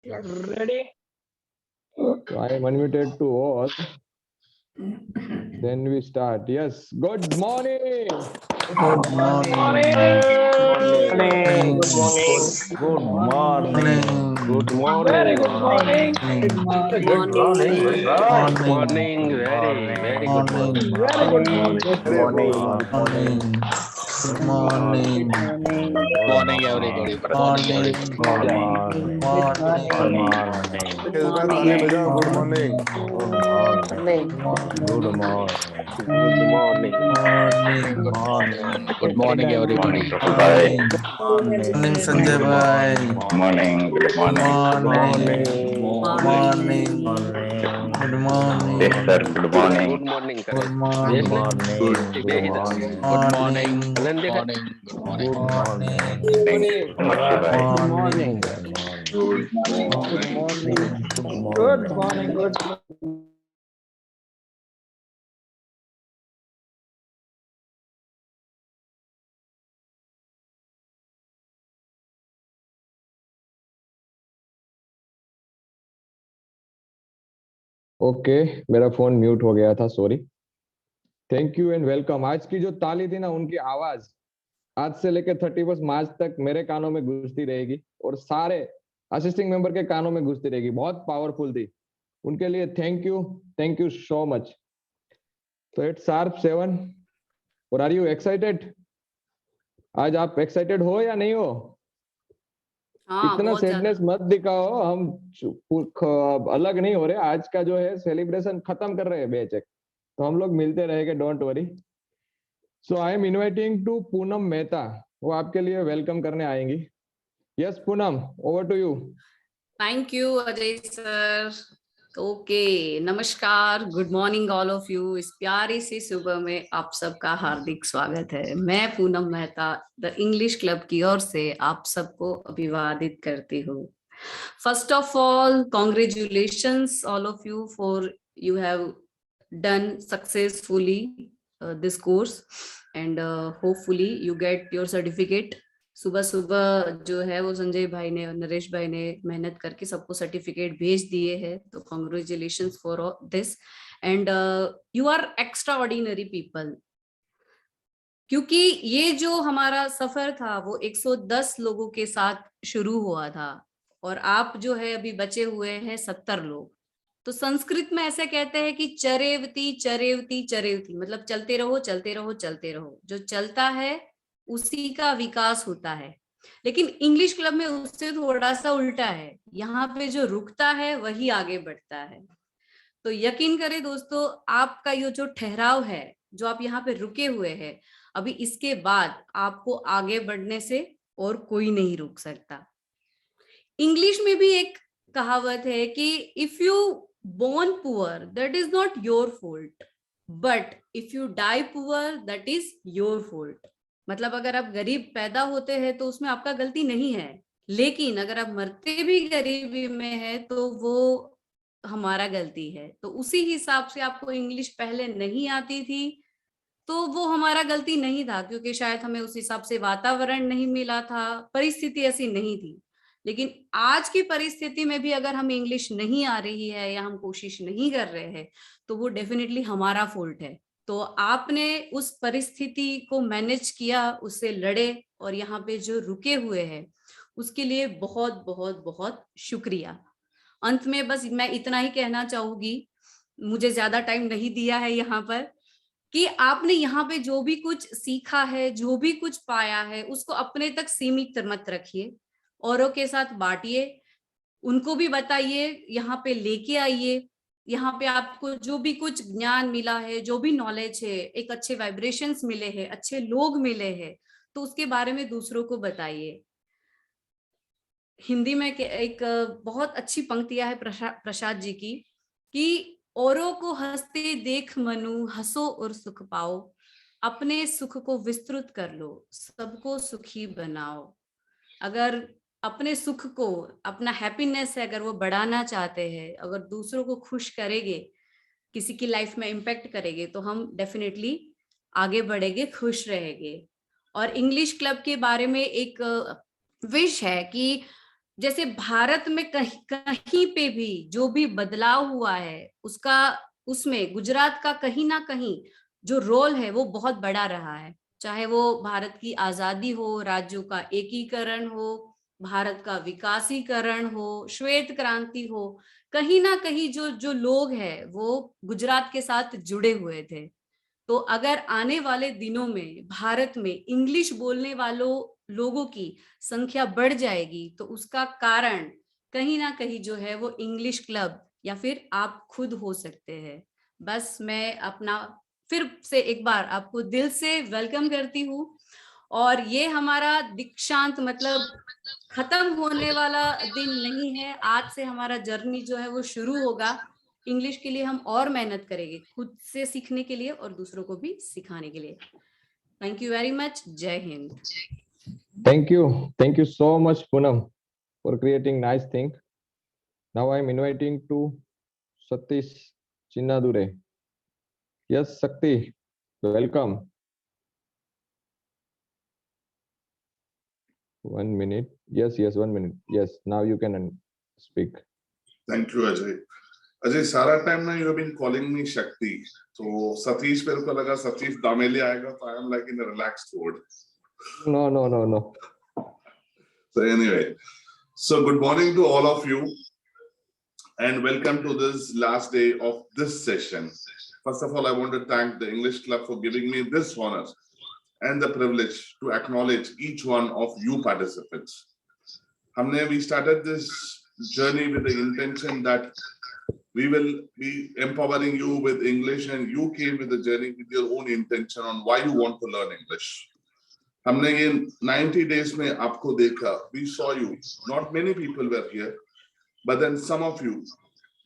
Ready? I am unmuted to all. Then we start. Yes. Good morning. Good morning. Morning. Good morning. Good morning. Good Very morning. good morning. Good morning. Good Morning. morning. Very good morning. Very good morning. Good morning. Good morning. Good morning. Morning, everybody. Good morning, Morning. everybody. Morning. Morning. इसमें ताली बजाओ. Good morning. Good morning. Good morning. Good morning. Morning. Morning. Good morning, everybody. Morning. Morning, Sanjay bhai. Morning, good morning. Morning. Morning. Good morning. Yes, sir, good morning. Good morning. Good Correct. morning. Good morning. Good morning. Good morning. Morning. Thanks, Namaste, bhai. Morning. Good morning. Good morning. Good. Okay मेरा phone mute हो गया था, sorry. Thank you and welcome. आज की जो ताली थी ना, उनकी आवाज आज से लेकर 31 मार्च तक मेरे कानों में गूंजती रहेगी और सारे असिस्टिंग मेंबर के कानों में गूंजती रहेगी. बहुत पावरफुल थी. उनके लिए थैंक यू सो मच. तो इट्स शार्प 7 और आर यू एक्साइटेड? आज आप एक्साइटेड हो या नहीं हो? इतना सैडनेस मत दिखाओ. हम अलग नहीं हो रहे. आज का जो है सेलिब्रेशन खत्म कर रहे हैं बैच एक, तो हम लोग मिलते रहेंगे, don't worry. So I am inviting to Poonam Mehta. वो आपके लिए वेलकम करने आएंगी. Yes Poonam, over to you. Thank you Ajay sir. Okay, नमस्कार, good morning all of you. इस प्यारी सी सुबह में आप सबका हार्दिक स्वागत है. मैं Poonam Mehta the English club की ओर से आप सबको अभिवादित करती हूँ. First of all, congratulations all of you for you have done successfully this course and hopefully you get your certificate. सुबह सुबह जो है वो संजय भाई ने और नरेश भाई ने मेहनत करके सबको सर्टिफिकेट भेज दिए हैं. तो congratulations for this and you are extraordinary people. क्योंकि ये जो हमारा सफर था वो 110 लोगों के साथ शुरू हुआ था और आप जो है अभी बचे हुए हैं 70 लोग. तो संस्कृत में ऐसे कहते हैं कि चरेवती चरेवती चरेवती, मतलब चलते रहो चलते रहो चलते रहो. जो चलता है उसी का विकास होता है. लेकिन इंग्लिश क्लब में उससे थोड़ा सा उल्टा है. यहाँ पे जो रुकता है वही आगे बढ़ता है. तो यकीन करें दोस्तों, आपका ये जो ठहराव है, जो आप यहाँ पे रुके हुए हैं, अभी इसके बाद आपको आगे बढ़ने से और कोई नहीं रोक सकता. इंग्लिश में भी एक कहावत है कि if you born poor that is not your fault, but if you die poor that is your fault. मतलब अगर आप गरीब पैदा होते हैं तो उसमें आपका गलती नहीं है, लेकिन अगर आप मरते भी गरीबी में है तो वो हमारा गलती है. तो उसी हिसाब से आपको इंग्लिश पहले नहीं आती थी तो वो हमारा गलती नहीं था, क्योंकि शायद हमें उस हिसाब से वातावरण नहीं मिला था, परिस्थिति ऐसी नहीं थी. लेकिन आज की परिस्थिति में भी अगर हमें इंग्लिश नहीं आ रही है या हम कोशिश नहीं कर रहे हैं तो वो डेफिनेटली हमारा फॉल्ट है. तो आपने उस परिस्थिति को मैनेज किया, उससे लड़े और यहाँ पे जो रुके हुए हैं उसके लिए बहुत बहुत बहुत शुक्रिया. अंत में बस मैं इतना ही कहना चाहूंगी, मुझे ज्यादा टाइम नहीं दिया है यहाँ पर, कि आपने यहाँ पे जो भी कुछ सीखा है, जो भी कुछ पाया है, उसको अपने तक सीमित मत रखिए, औरों के साथ बांटिए, उनको भी बताइए, यहाँ पे लेके आइए. यहाँ पे आपको जो भी कुछ ज्ञान मिला है, जो भी नॉलेज है, एक अच्छे वाइब्रेशंस मिले हैं, अच्छे लोग मिले हैं, तो उसके बारे में दूसरों को बताइए. हिंदी में एक बहुत अच्छी पंक्तियां है प्रसाद जी की कि औरों को हंसते देख मनु हंसो और सुख पाओ, अपने सुख को विस्तृत कर लो, सबको सुखी बनाओ. अगर अपने सुख को, अपना हैप्पीनेस है, अगर वो बढ़ाना चाहते हैं, अगर दूसरों को खुश करेंगे, किसी की लाइफ में इम्पैक्ट करेंगे, तो हम डेफिनेटली आगे बढ़ेंगे, खुश रहेंगे. और इंग्लिश क्लब के बारे में एक विश है कि जैसे भारत में कहीं कहीं पे भी जो भी बदलाव हुआ है उसका, उसमें गुजरात का कहीं ना कहीं जो रोल है वो बहुत बड़ा रहा है। चाहे वो भारत की आजादी हो, राज्यों का एकीकरण हो, भारत का विकासीकरण हो, श्वेत क्रांति हो, कहीं ना कहीं जो जो लोग हैं वो गुजरात के साथ जुड़े हुए थे। तो अगर आने वाले दिनों में भारत में इंग्लिश बोलने वालों लोगों की संख्या बढ़ जाएगी तो उसका कारण कहीं ना कहीं जो है वो इंग्लिश क्लब या फिर आप खुद हो सकते हैं। बस मैं अपना फिर से एक बार आपको दिल से वेलकम करती हूँ। और ये हमारा दीक्षांत मतलब खत्म होने वाला दिन नहीं है, आज से हमारा जर्नी जो है वो शुरू होगा। इंग्लिश के लिए हम और मेहनत करेंगे, खुद से सीखने के लिए और दूसरों को भी सिखाने के लिए। Thank you very much. जय Hind. Thank you so much, Poonam, for creating nice thing. Now I'm inviting to Satish Chinnadure. Yes, Sakti, welcome. 1 minute. Yes, 1 minute. Yes, now you can speak. Thank you, Ajay. Ajay, सारा time ना you have been calling me Shakti. तो सतीश मेरे को लगा सतीश दामेली आएगा, तो I am like in a relaxed mode. No. So anyway, so good morning to all of you, and welcome to this last day of this session. First of all, I want to thank the English Club for giving me this honor and the privilege to acknowledge each one of you participants. We started this journey with the intention that we will be empowering you with English, and you came with the journey with your own intention on why you want to learn English. हमने ये 90 days में आपको देखा. We saw you. Not many people were here, but then some of you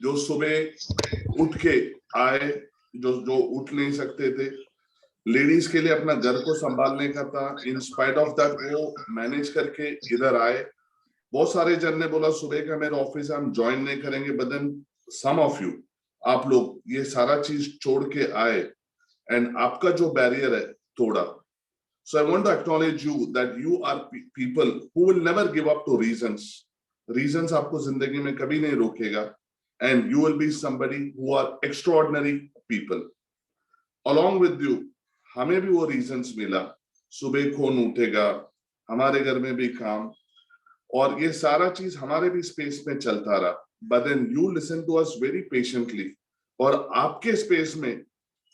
जो सुबह उठ के आए, जो उठ नहीं सकते थे, लेडीज के लिए अपना घर को संभालने का था, इन स्पाइट ऑफ दैट वो मैनेज करके इधर आए. बहुत सारे जन ने बोला सुबह का मेरा ऑफिस है, हम ज्वाइन नहीं करेंगे, but then some of you, आप लोग ये सारा चीज छोड़ के आए एंड आपका जो बैरियर है तोड़ा. So I want to acknowledge you that you are people who will never give up to reasons. Reasons आपको जिंदगी में कभी नहीं रोकेगा, and you will be somebody who are extraordinary people. Along with you, हमें भी वो reasons मिला. सुबह कौन उठेगा, हमारे घर में भी काम, और ये सारा चीज हमारे भी स्पेस में चलता रहा. But then you listen to us very patiently. और आपके स्पेस में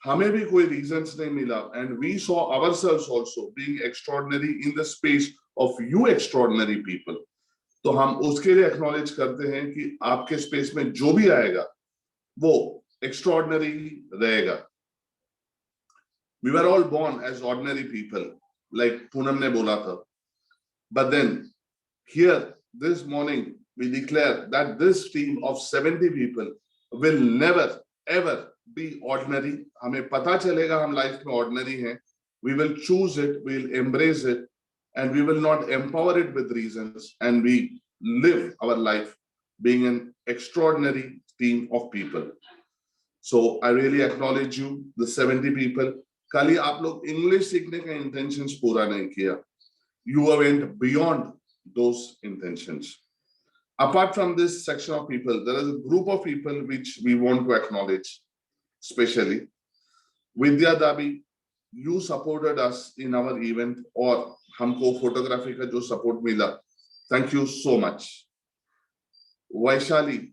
हमें भी कोई reasons नहीं मिला, and we saw ourselves also being extraordinary in the space of you extraordinary people. तो हम उसके लिए acknowledge करते हैं कि आपके स्पेस में जो भी आएगा वो extraordinary रहेगा. We were all born as ordinary people, like Poonam ने बोला था. But then here this morning we declare that this team of 70 people will never ever be ordinary. हमें पता चलेगा हम लाइफ में ordinary हैं. We will choose it, we will embrace it, and we will not empower it with reasons, and we live our life being an extraordinary team of people. So I really acknowledge you, the 70 people. कल ही आप लोग English सीखने का intentions पूरा नहीं किया. You went beyond those intentions. Apart from this section of people, there is a group of people which we want to acknowledge, especially Vidya Dabi. You supported us in our event, और हमको photography का जो support मिला, thank you so much. Vaishali,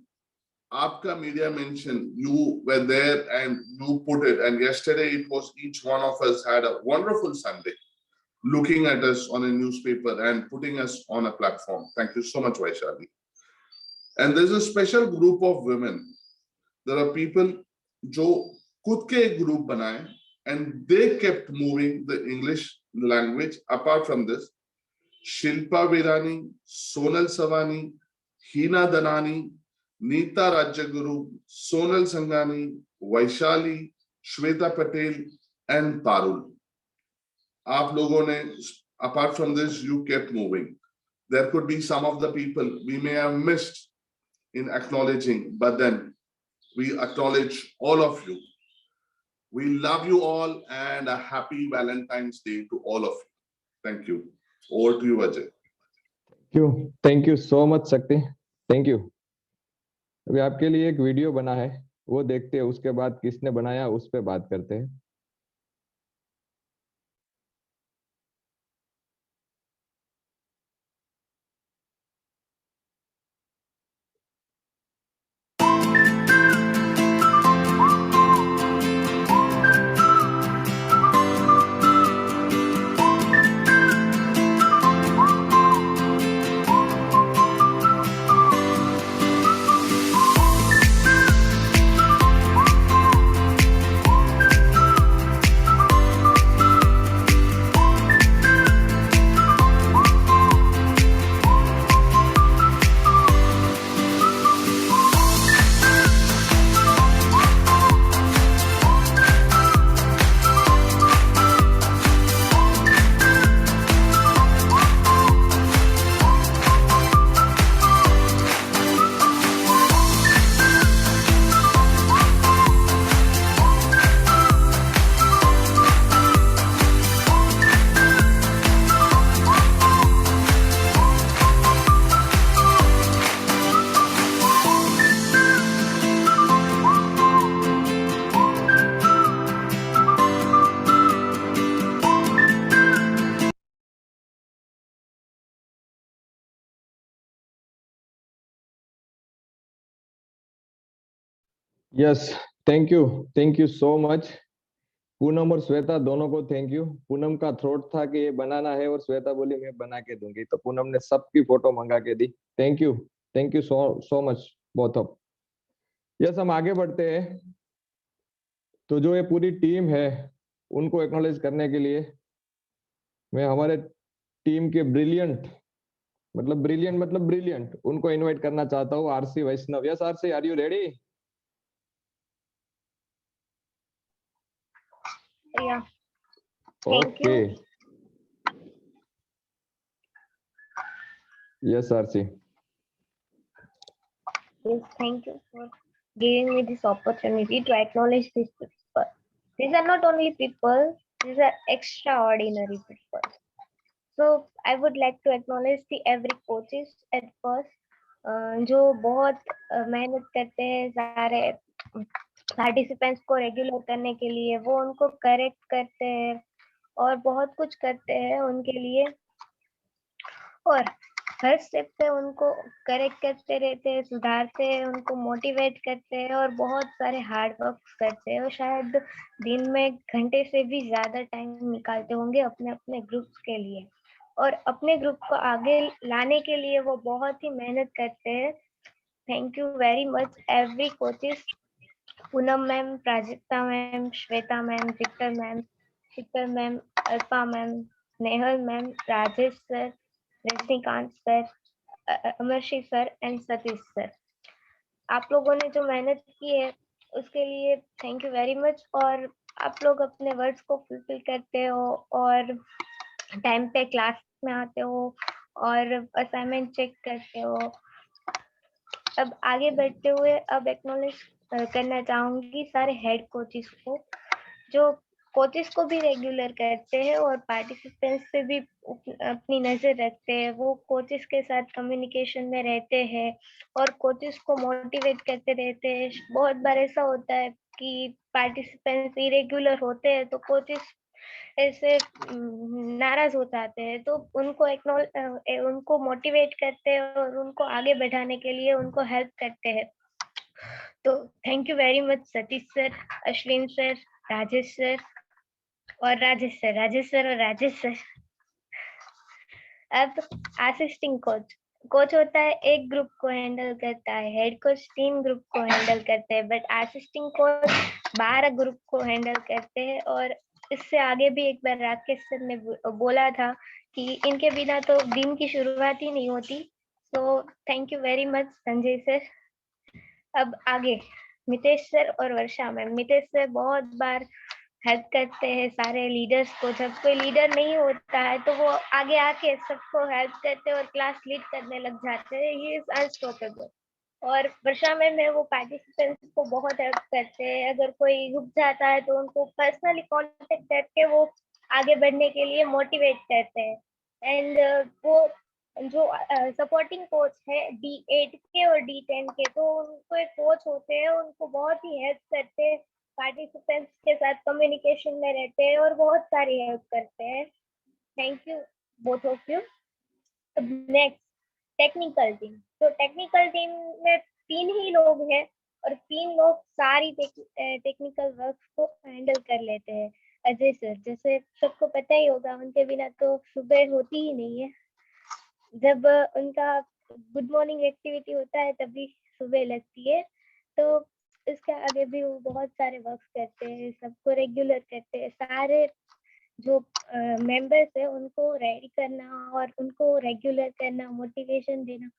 आपका media mention, you were there and you put it, and yesterday it was each one of us had a wonderful Sunday looking at us on a newspaper and putting us on a platform. Thank you so much, Vaishali. And there's a special group of women. There are people जो खुद के एक group बनाए, and they kept moving the English language. Apart from this, Shilpa Virani, Sonal Savani, Hina Danani, Neeta Rajaguru, Sonal Sangani, Vaishali, Shweta Patel, and Parul. आप लोगों ने, apart from this, you kept moving. There could be some of the people we may have missed in acknowledging, but then we acknowledge all of you. We love you all, and a happy Valentine's Day to all of you. Thank you. Over to you, Ajay. क्यों? Thank you so much शक्ति, thank you. अभी आपके लिए एक video बना है, वो देखते हैं, उसके बाद किसने बनाया उस पे बात करते हैं। Yes, thank you so much. Poonam और श्वेता दोनों को थैंक यू। पूनम का थ्रोट था कि ये बनाना है और श्वेता बोली मैं बना के दूंगी, तो पूनम ने सबकी फोटो मंगा के दी। Thank you so much both of. Yes, हम आगे बढ़ते हैं। तो जो ये पूरी टीम है उनको एक्नॉलेज करने के लिए मैं हमारे टीम के ब्रिलियंट उनको इनवाइट करना चाहता हूँ। RC Vaishnav. Yes RC, are you ready? Yeah, thank okay. you. Yes RC. Yes, thank you for giving me this opportunity to acknowledge these people. These are not only people, these are extraordinary people. So I would like to acknowledge the every coaches at first, जो बहुत मेहनत करते हैं सारे participants को regular करने के लिए, वो उनको करेक्ट करते हैं और बहुत कुछ करते हैं उनके लिए, और हर स्टेप पे उनको करेक्ट करते रहते हैं, सुधारते हैं, उनको मोटिवेट करते हैं और बहुत सारे हार्ड वर्क करते हैं, और शायद दिन में घंटे से भी ज्यादा टाइम निकालते होंगे अपने अपने ग्रुप्स के लिए, और अपने ग्रुप को आगे लाने के लिए वो बहुत ही मेहनत करते हैं। Thank you very much every coaches, Poonam ma'am, Prajakta ma'am, Shweta ma'am, Victor ma'am, Sheetal ma'am, Alpa ma'am, Nehal ma'am, Rajesh sir, Rajinikanth sir, Amarshi sir and Satish sir. आप लोगों ने जो मेहनत की है उसके लिए थैंक यू वेरी मच, और आप लोग अपने वर्ड्स को फुलफिल करते हो और टाइम पे क्लास में आते हो और असाइनमेंट चेक करते हो। अब आगे बढ़ते हुए अब एक्नॉलेज करना चाहूंगी सारे हेड कोचेस को, जो कोचेस को भी रेगुलर करते हैं और पार्टिसिपेंट्स पे भी अपनी नजर रखते हैं। वो कोचेस के साथ कम्युनिकेशन में रहते हैं और कोचेस को मोटिवेट करते रहते हैं। बहुत बार ऐसा होता है कि पार्टिसिपेंट्स इरेगुलर होते हैं तो कोचेस ऐसे नाराज हो जाते हैं, तो उनको मोटिवेट करते हैं और उनको आगे बढ़ाने के लिए उनको हेल्प करते हैं। तो thank you very much Satish sir, Ashwin sir, Rajesh sir और राजेश सर और राजेश सर। अब असिस्टिंग कोच होता है एक ग्रुप को हैंडल करता है, हेड कोच 3 ग्रुप को हैंडल करते हैं, बट असिस्टिंग कोच 12 ग्रुप को हैंडल करते हैं। और इससे आगे भी एक बार राकेश सर ने बोला था कि इनके बिना तो दिन की शुरुआत ही नहीं होती। तो thank you very much Sanjay sir. अब आगे मितेश सर और वर्षा मैम। मितेश सर बहुत बार हेल्प करते हैं सारे लीडर्स को। जब कोई लीडर नहीं होता है तो वो आगे आके सबको हेल्प करते हैं और क्लास लीड करने लग जाते हैं। He is unstoppable. और वर्षा मैम है, वो पार्टिसिपेंट्स को बहुत हेल्प करते हैं। अगर कोई रुक जाता है तो उनको पर्सनली कांटेक्ट करके वो आगे बढ़ने के लिए मोटिवेट करते हैं। एंड वो जो सपोर्टिंग कोच है D8 के और D10 के, तो उनको एक कोच होते हैं, उनको बहुत ही हेल्प करते हैं, पार्टिसिपेंट्स के साथ कम्युनिकेशन में रहते हैं और बहुत सारी हेल्प करते हैं। Thank you both of you. Next technical team. तो टेक्निकल टीम में 3 ही लोग हैं और 3 लोग सारी टेक्निकल वर्क को हैंडल कर लेते हैं। अजय सर, जैसे सबको पता ही होगा, उनके बिना तो सुबह होती ही नहीं है। जब उनका गुड मॉर्निंग एक्टिविटी होता है तभी सुबह लगती है। तो इसके आगे भी वो बहुत सारे वर्क्स करते हैं, सबको रेगुलर करते हैं। सारे जो मेंबर्स है उनको रेडी करना और उनको रेगुलर करना, मोटिवेशन देना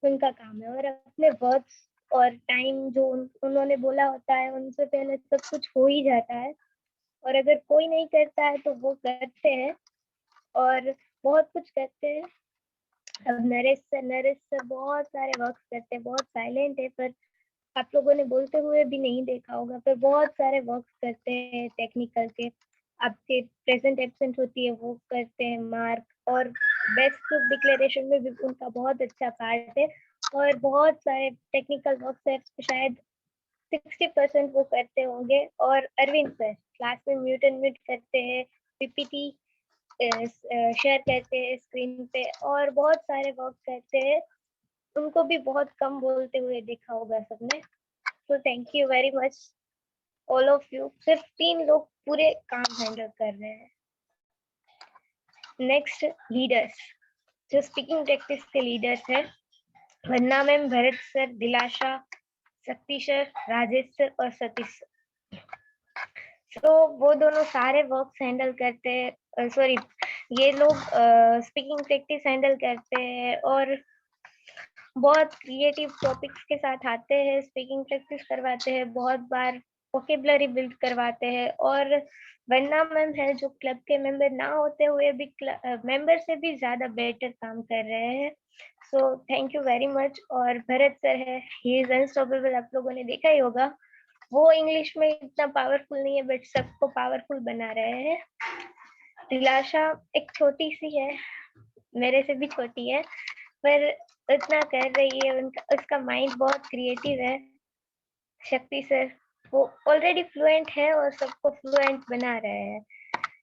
उनका काम है। और अपने वर्क्स और टाइम जो उन्होंने बोला होता है उनसे पहले सब कुछ हो ही जाता है। और अगर कोई नहीं करता है तो वो करते हैं और बहुत कुछ करते हैं। अब नरेश सर बहुत सारे वर्क्स करते हैं, बहुत साइलेंट है, पर आप लोगों ने बोलते हुए भी नहीं देखा होगा, पर बहुत सारे वर्क्स करते हैं टेक्निकल के। आपके प्रेजेंट एब्सेंट होती है वो करते हैं मार्क, और बेस्ट डिक्लेरेशन में भी उनका बहुत अच्छा पार्ट है। और बहुत सारे टेक्निकल वर्क्स है, शायद 60% वो करते होंगे। और अरविंद सर क्लास में म्यूट एंड म्यूट करते हैं, पीपीटी शेयर करते हैं स्क्रीन पे, और बहुत सारे वर्क करते हैं। उनको भी बहुत कम बोलते हुए देखा होगा सबने। तो thank you very much all of you. सिर्फ 3 लोग पूरे काम हैंडल कर रहे हैं। नेक्स्ट लीडर्स, जो स्पीकिंग प्रैक्टिस के लीडर्स है, वंदना मैम, भरत सर, दिलाशा, शक्ति सर, राजेश सर और सतीश सर। तो वो दोनों सारे वर्क्स हैंडल करते हैं, सॉरी ये लोग स्पीकिंग प्रैक्टिस हैंडल करते हैं और बहुत क्रिएटिव टॉपिक्स के साथ आते हैं, स्पीकिंग प्रैक्टिस करवाते हैं, बहुत बार वोकेबलरी बिल्ड करवाते हैं। और वंदना मैम है जो क्लब के मेंबर ना होते हुए भी मेंबर से भी ज्यादा बेटर काम कर रहे हैं। सो थैंक यू वेरी मच। और भरत सर है, ही इज अनस्टॉपेबल, आप लोगों ने देखा ही होगा। वो इंग्लिश में इतना पावरफुल नहीं है बट सबको पावरफुल बना रहे हैं। दिलाशा एक छोटी सी है, मेरे से भी छोटी है, पर इतना कर रही है, उनका उसका माइंड बहुत क्रिएटिव है। शक्ति सर वो ऑलरेडी फ्लुएंट है और सबको फ्लुएंट बना रहे हैं।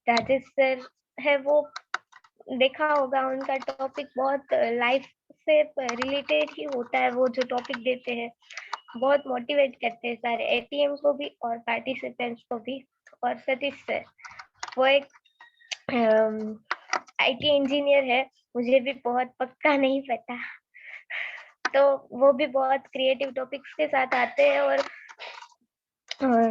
राजेश सर है, वो देखा होगा उनका टॉपिक बहुत लाइफ से रिलेटेड ही होता है, वो जो टॉपिक देते हैं बहुत मोटिवेट करते हैं सारे एटीएम को भी और पार्टिसिपेंट्स को भी। और सतीश सर वो एक आईटी इंजीनियर है, मुझे भी बहुत पक्का नहीं पता, तो वो भी बहुत क्रिएटिव टॉपिक्स के साथ आते हैं और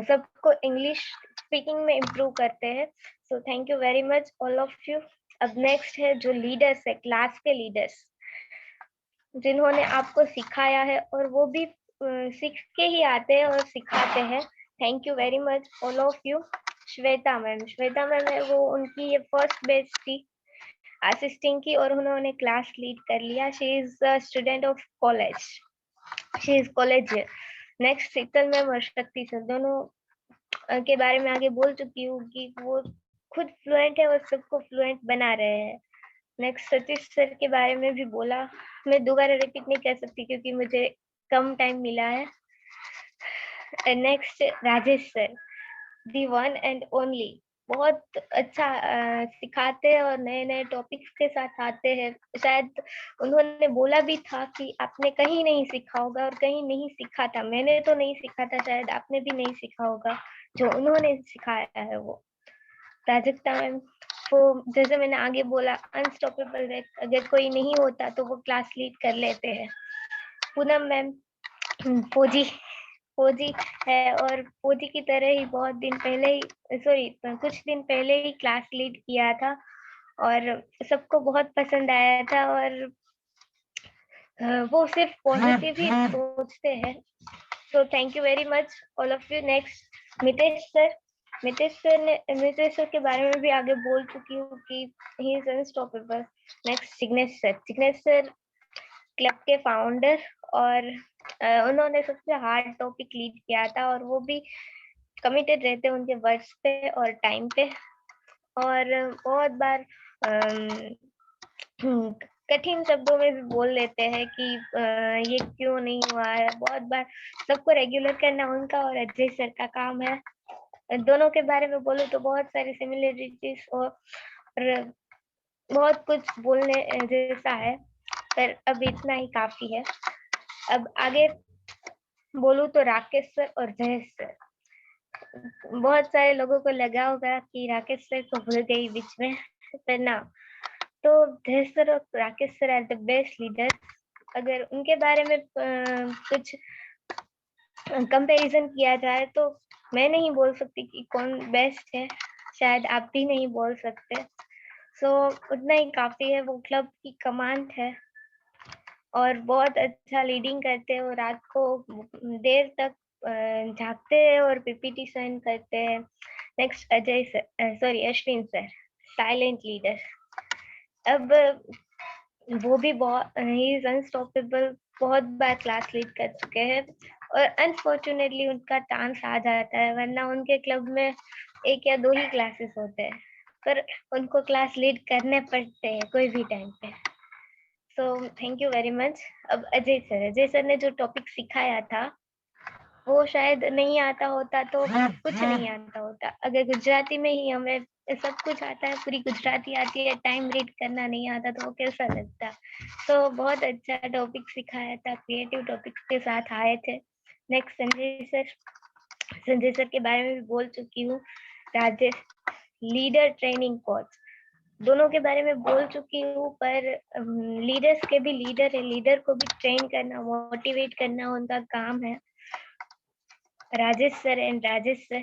सबको इंग्लिश स्पीकिंग में इम्प्रूव करते हैं। सो thank you very much all of you. अब नेक्स्ट है जो लीडर्स है, क्लास के लीडर्स, जिन्होंने आपको सिखाया है और वो भी सीख के ही आते हैं और सिखाते हैं। Thank you very much all of you. Shweta ma'am है, वो उनकी ये फर्स्ट बैच थी असिस्टिंग की और उन्होंने क्लास लीड कर लिया। She is a student of college, she is college. Next Sheetal ma'am और शक्ति सर, दोनों के बारे में आगे बोल चुकी हूँ कि वो खुद फ्लुएंट है और सबको फ्लुएंट बना रहे हैं। नेक्स्ट सतीश सर के बारे में भी बोला, मैं दोबारा रिपीट नहीं कर सकती क्योंकि मुझे कम टाइम मिला है। Next Rajesh sir, the one and only, बहुत अच्छा सिखाते हैं और नए नए टॉपिक्स के साथ आते हैं। शायद उन्होंने बोला भी था कि आपने कहीं नहीं सीखा होगा और कहीं नहीं सीखा था, मैंने तो नहीं सीखा था, शायद आपने भी नहीं सीखा होगा जो उन्होंने सिखाया है वो। प्राजक्ता मैम, वो जैसे मैंने आगे बोला अनस्टॉपेबल है, अगर कोई नहीं होता तो वो क्लास लीड कर लेते हैं। पूनम मैम फौजी है और फौजी की तरह ही बहुत दिन पहले ही कुछ दिन पहले ही क्लास लीड किया था और सबको बहुत पसंद आया था और वो सिर्फ पॉजिटिव ही सोचते हैं। सो thank you very much all of you. Next Mitesh sir के बारे में भी आगे बोल चुकी हूँ कि he is unstoppable. Next Jignesh sir club के फाउंडर और उन्होंने सबसे हार्ड टॉपिक लीड किया था और वो भी कमिटेड रहते हैं उनके वर्ड्स पे और टाइम पे। और बहुत बार कठिन शब्दों में भी बोल लेते हैं कि ये क्यों नहीं हुआ है। बहुत बार सबको रेगुलर करना उनका और अजय सर का काम है। दोनों के बारे में बोलूं तो बहुत सारी सिमिलरिटीज और बहुत कुछ बोलने जैसा है, पर अब इतना ही काफी है। अब आगे बोलूं तो राकेश सर और जयेश सर, बहुत सारे लोगों को लगा होगा कि राकेश सर को भूल गई बीच में, पर ना, तो जयेश सर और Rakesh sir are the best leader. अगर उनके बारे में कुछ कंपैरिजन किया जाए तो मैं नहीं बोल सकती कि कौन बेस्ट है, शायद आप भी नहीं बोल सकते। सो उतना ही काफी है। वो क्लब की कमांड है और बहुत अच्छा लीडिंग करते हैं। वो रात को देर तक जागते हैं और पीपीटी साइन करते हैं। Next Ajay sir, sorry Ashwin sir, silent leader. अब वो भी बहुत ही इज अनस्टॉपेबल, बहुत बार क्लास लीड कर चुके हैं और अनफॉर्चुनेटली उनका चांस आ जाता है, वरना उनके क्लब में 1 या 2 ही क्लासेस होते हैं, पर उनको क्लास लीड करने पड़ते हैं कोई भी टाइम पे। सो थैंक यू वेरी मच। अब अजय सर ने जो टॉपिक सिखाया था वो शायद नहीं आता होता तो कुछ नहीं आता होता। अगर गुजराती में ही हमें सब कुछ आता है, पूरी गुजराती आती है, टाइम रीड करना नहीं आता तो वो कैसा लगता। तो बहुत अच्छा टॉपिक सिखाया था, क्रिएटिव टॉपिक के साथ आए थे। नेक्स्ट संजय सर के बारे में भी बोल चुकी हूँ। राजेश लीडर ट्रेनिंग कोच, दोनों के बारे में बोल चुकी हूँ, पर लीडर्स के भी लीडर है, लीडर को भी ट्रेन करना, मोटिवेट करना उनका काम है। Rajesh sir and Rajesh sir,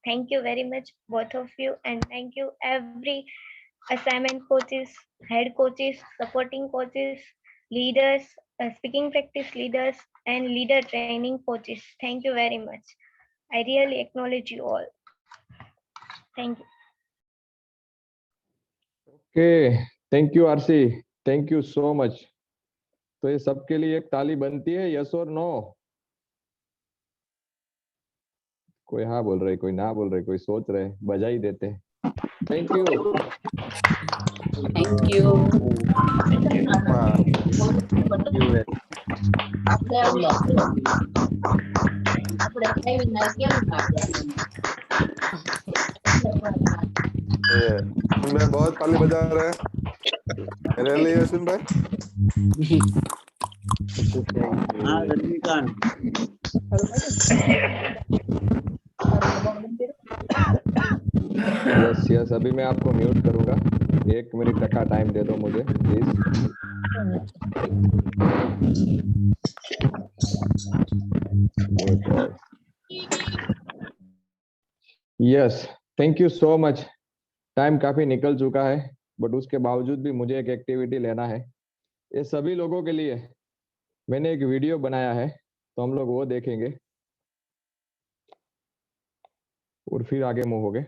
thank you very much both of you, and thank you every assignment coaches, head coaches, supporting coaches, leaders, speaking practice leaders and leader training coaches. Thank you very much. I really acknowledge you all. Thank you. Okay, thank you RC, thank you so much. तो ये सबके लिए एक ताली बनती है, yes और no? कोई हाँ बोल रहे, कोई ना बोल रहे, कोई सोच रहे, बजाई देते हैं। Thank you. Thank you. मैं बहुत ताली बजा रहे हैं मेरे लिए यशविन भाई। हाँ रजनीकांत। यस यस, अभी मैं आपको म्यूट करूंगा। 1 मिनट का टाइम दे दो मुझे please. Yes, thank you so much. Time काफी निकल चुका है, बट उसके बावजूद भी मुझे एक एक्टिविटी लेना है। ये सभी लोगों के लिए मैंने एक वीडियो बनाया है, तो हम लोग वो देखेंगे और फिर आगे मूव होंगे।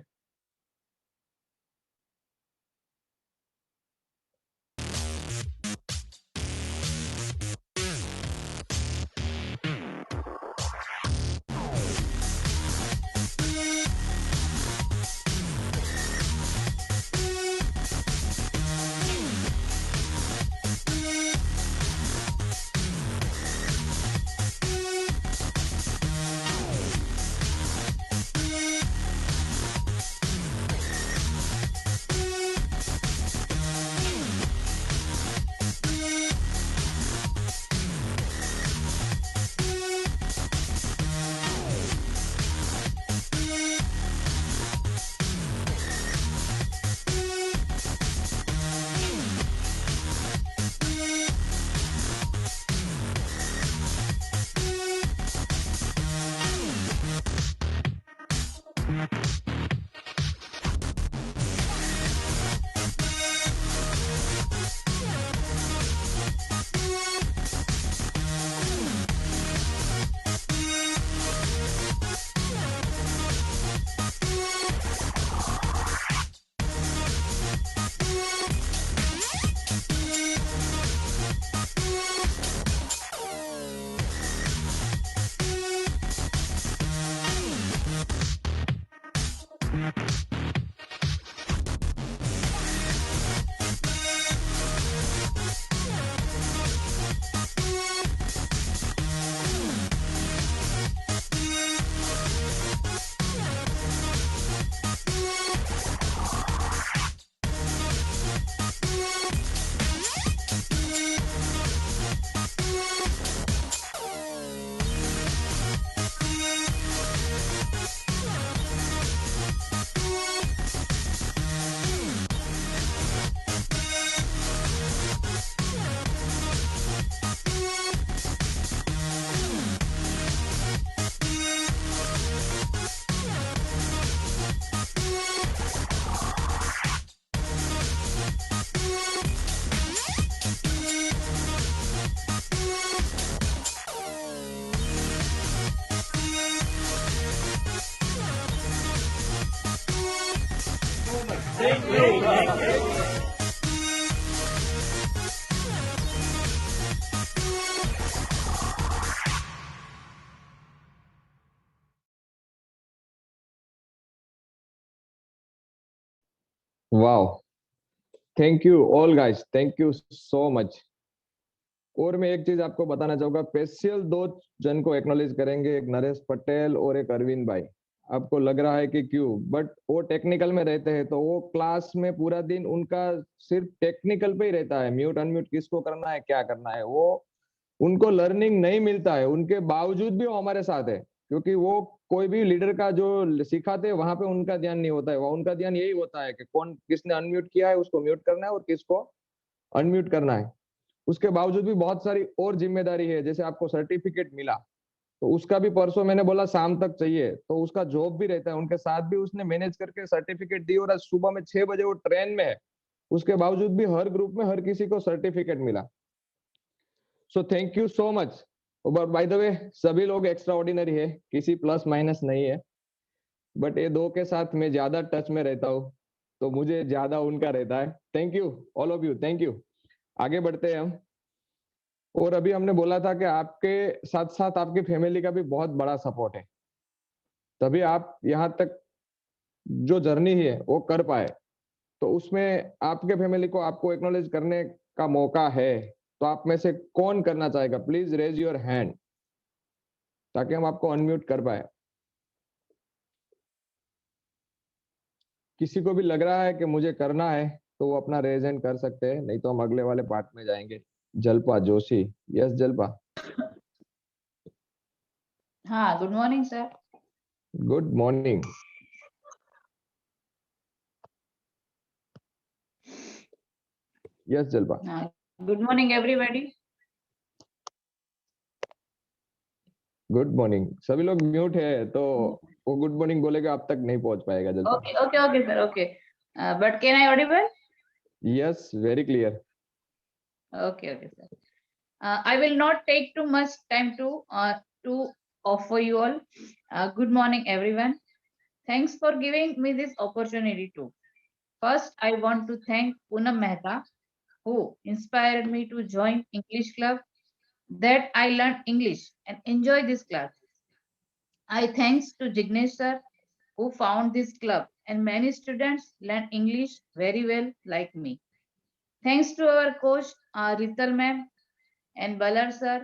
Wow, thank you all guys, thank you so much. और मैं एक चीज आपको बताना चाहूंगा, स्पेशल 2 जन को एक्नॉलेज करेंगे, एक नरेश पटेल और एक अरविंद भाई। आपको लग रहा है कि क्यों, बट वो टेक्निकल में रहते हैं, तो वो क्लास में पूरा दिन उनका सिर्फ टेक्निकल पे ही रहता है, म्यूट अनम्यूट किसको करना है, क्या करना है, वो उनको लर्निंग नहीं मिलता है। उनके बावजूद भी वो हमारे साथ है, क्योंकि वो कोई भी लीडर का जो सिखाते हैं वहां पे उनका ध्यान नहीं होता है। वह उनका ध्यान यही होता है कि कौन किसने अनम्यूट किया है उसको म्यूट करना है और किसको अनम्यूट करना है। उसके बावजूद भी बहुत सारी और जिम्मेदारी है, जैसे आपको सर्टिफिकेट मिला तो उसका भी परसों मैंने बोला शाम तक चाहिए, तो उसका जॉब भी रहता है, उनके साथ भी उसने मैनेज करके सर्टिफिकेट दी, और आज सुबह में 6 बजे वो ट्रेन में है, उसके बावजूद भी हर ग्रुप में हर किसी को सर्टिफिकेट मिला। सो thank you so much. By the way सभी लोग एक्स्ट्रा ऑर्डिनरी है, किसी प्लस माइनस नहीं है, बट ये 2 के साथ मैं ज्यादा टच में रहता हूँ, तो मुझे ज्यादा उनका रहता है। Thank you all of you, thank you. आगे बढ़ते हैं हम। और अभी हमने बोला था कि आपके साथ साथ आपकी फैमिली का भी बहुत बड़ा सपोर्ट है, तभी आप यहाँ तक जो जर्नी है वो कर पाए। तो उसमें आपके फैमिली को आपको एक्नॉलेज करने का मौका है, तो आप में से कौन करना चाहेगा? प्लीज रेज योर हैंड ताकि हम आपको अनम्यूट कर पाए। किसी को भी लग रहा है कि मुझे करना है तो वो अपना रेज हैंड कर सकते हैं, नहीं तो हम अगले वाले पार्ट में जाएंगे। जल्पा जोशी, यस जल्पा। हाँ, good morning sir. Good morning. Yes Jalpa. Good morning everybody. Good morning. सभी लोग म्यूट है तो वो गुड मॉर्निंग बोलेगा, अब तक नहीं पहुंच पाएगा Jalpa. Okay okay okay sir, okay. But can I audible? Yes, very clear. Okay, okay, sir. I will not take too much time to offer you all. Good morning, everyone. Thanks for giving me this opportunity too. First, I want to thank Poonam Mehta, who inspired me to join English club, that I learned English and enjoy this class. I thanks to Jignesh sir, who found this club, and many students learn English very well like me. Thanks to our coach, Rital ma'am, and Balar sir.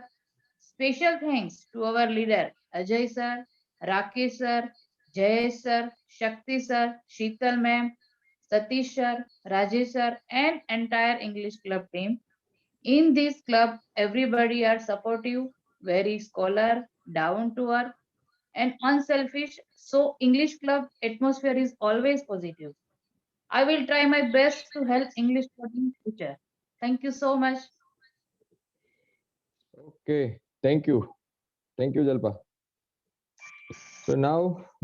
Special thanks to our leader Ajay sir, Rakesh sir, Jayesh sir, Shakti sir, Sheetal ma'am, Satish sir, Rajesh sir, and entire English club team. In this club, everybody are supportive, very scholar, down to earth, and unselfish. So English club atmosphere is always positive. I will try my best to help English club in future. Thank you so much. Okay, thank you. Thank you जल्पा। So now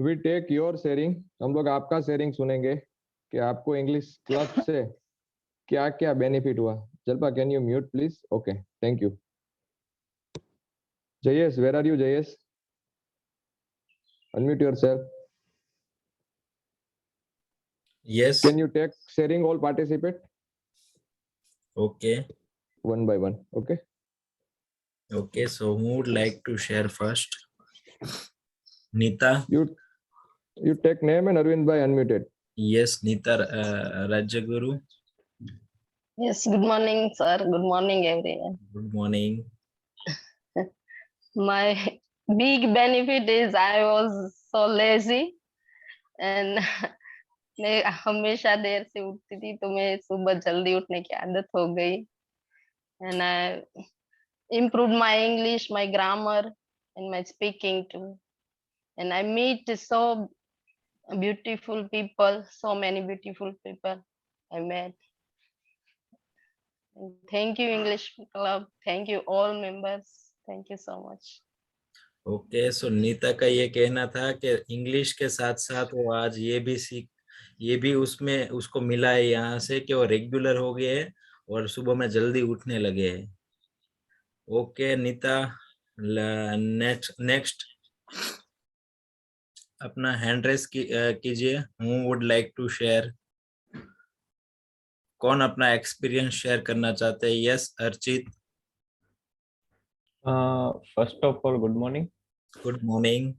we take your sharing. हम लोग आपका sharing सुनेंगे कि आपको English club से क्या क्या benefit हुआ। Jalpa, can you mute please? Okay, thank you. Jayesh, where are you Jayesh? Unmute yourself. Yes. Can you take sharing, all participate? Okay. One by one, okay? Okay, so who would like to share first? Nita? You take name and Arvind bhai unmuted. Yes, Nita Rajaguru. Yes, good morning, sir. Good morning, everyone. Good morning. My big benefit is I was so lazy and मैं हमेशा देर से उठती थी, तो मैं सुबह जल्दी उठने की आदत हो गई। And I improved my English, my grammar, and my speaking too. And I meet so beautiful people, so many beautiful people I met. Thank you, English Club. Thank you, all members. Thank you so much. Okay, so Neeta का ये कहना था कि English के साथ साथ वो आज ये भी उसमें उसको मिला है यहाँ से कि वो रेगुलर हो गए हैं और सुबह में जल्दी उठने लगे हैं। ओके नीता, नेक्स्ट अपना हैंड रेस कीजिए। Who would like to share? कौन अपना एक्सपीरियंस शेयर करना चाहते हैं? Yes Archit. First of all good morning. Good morning.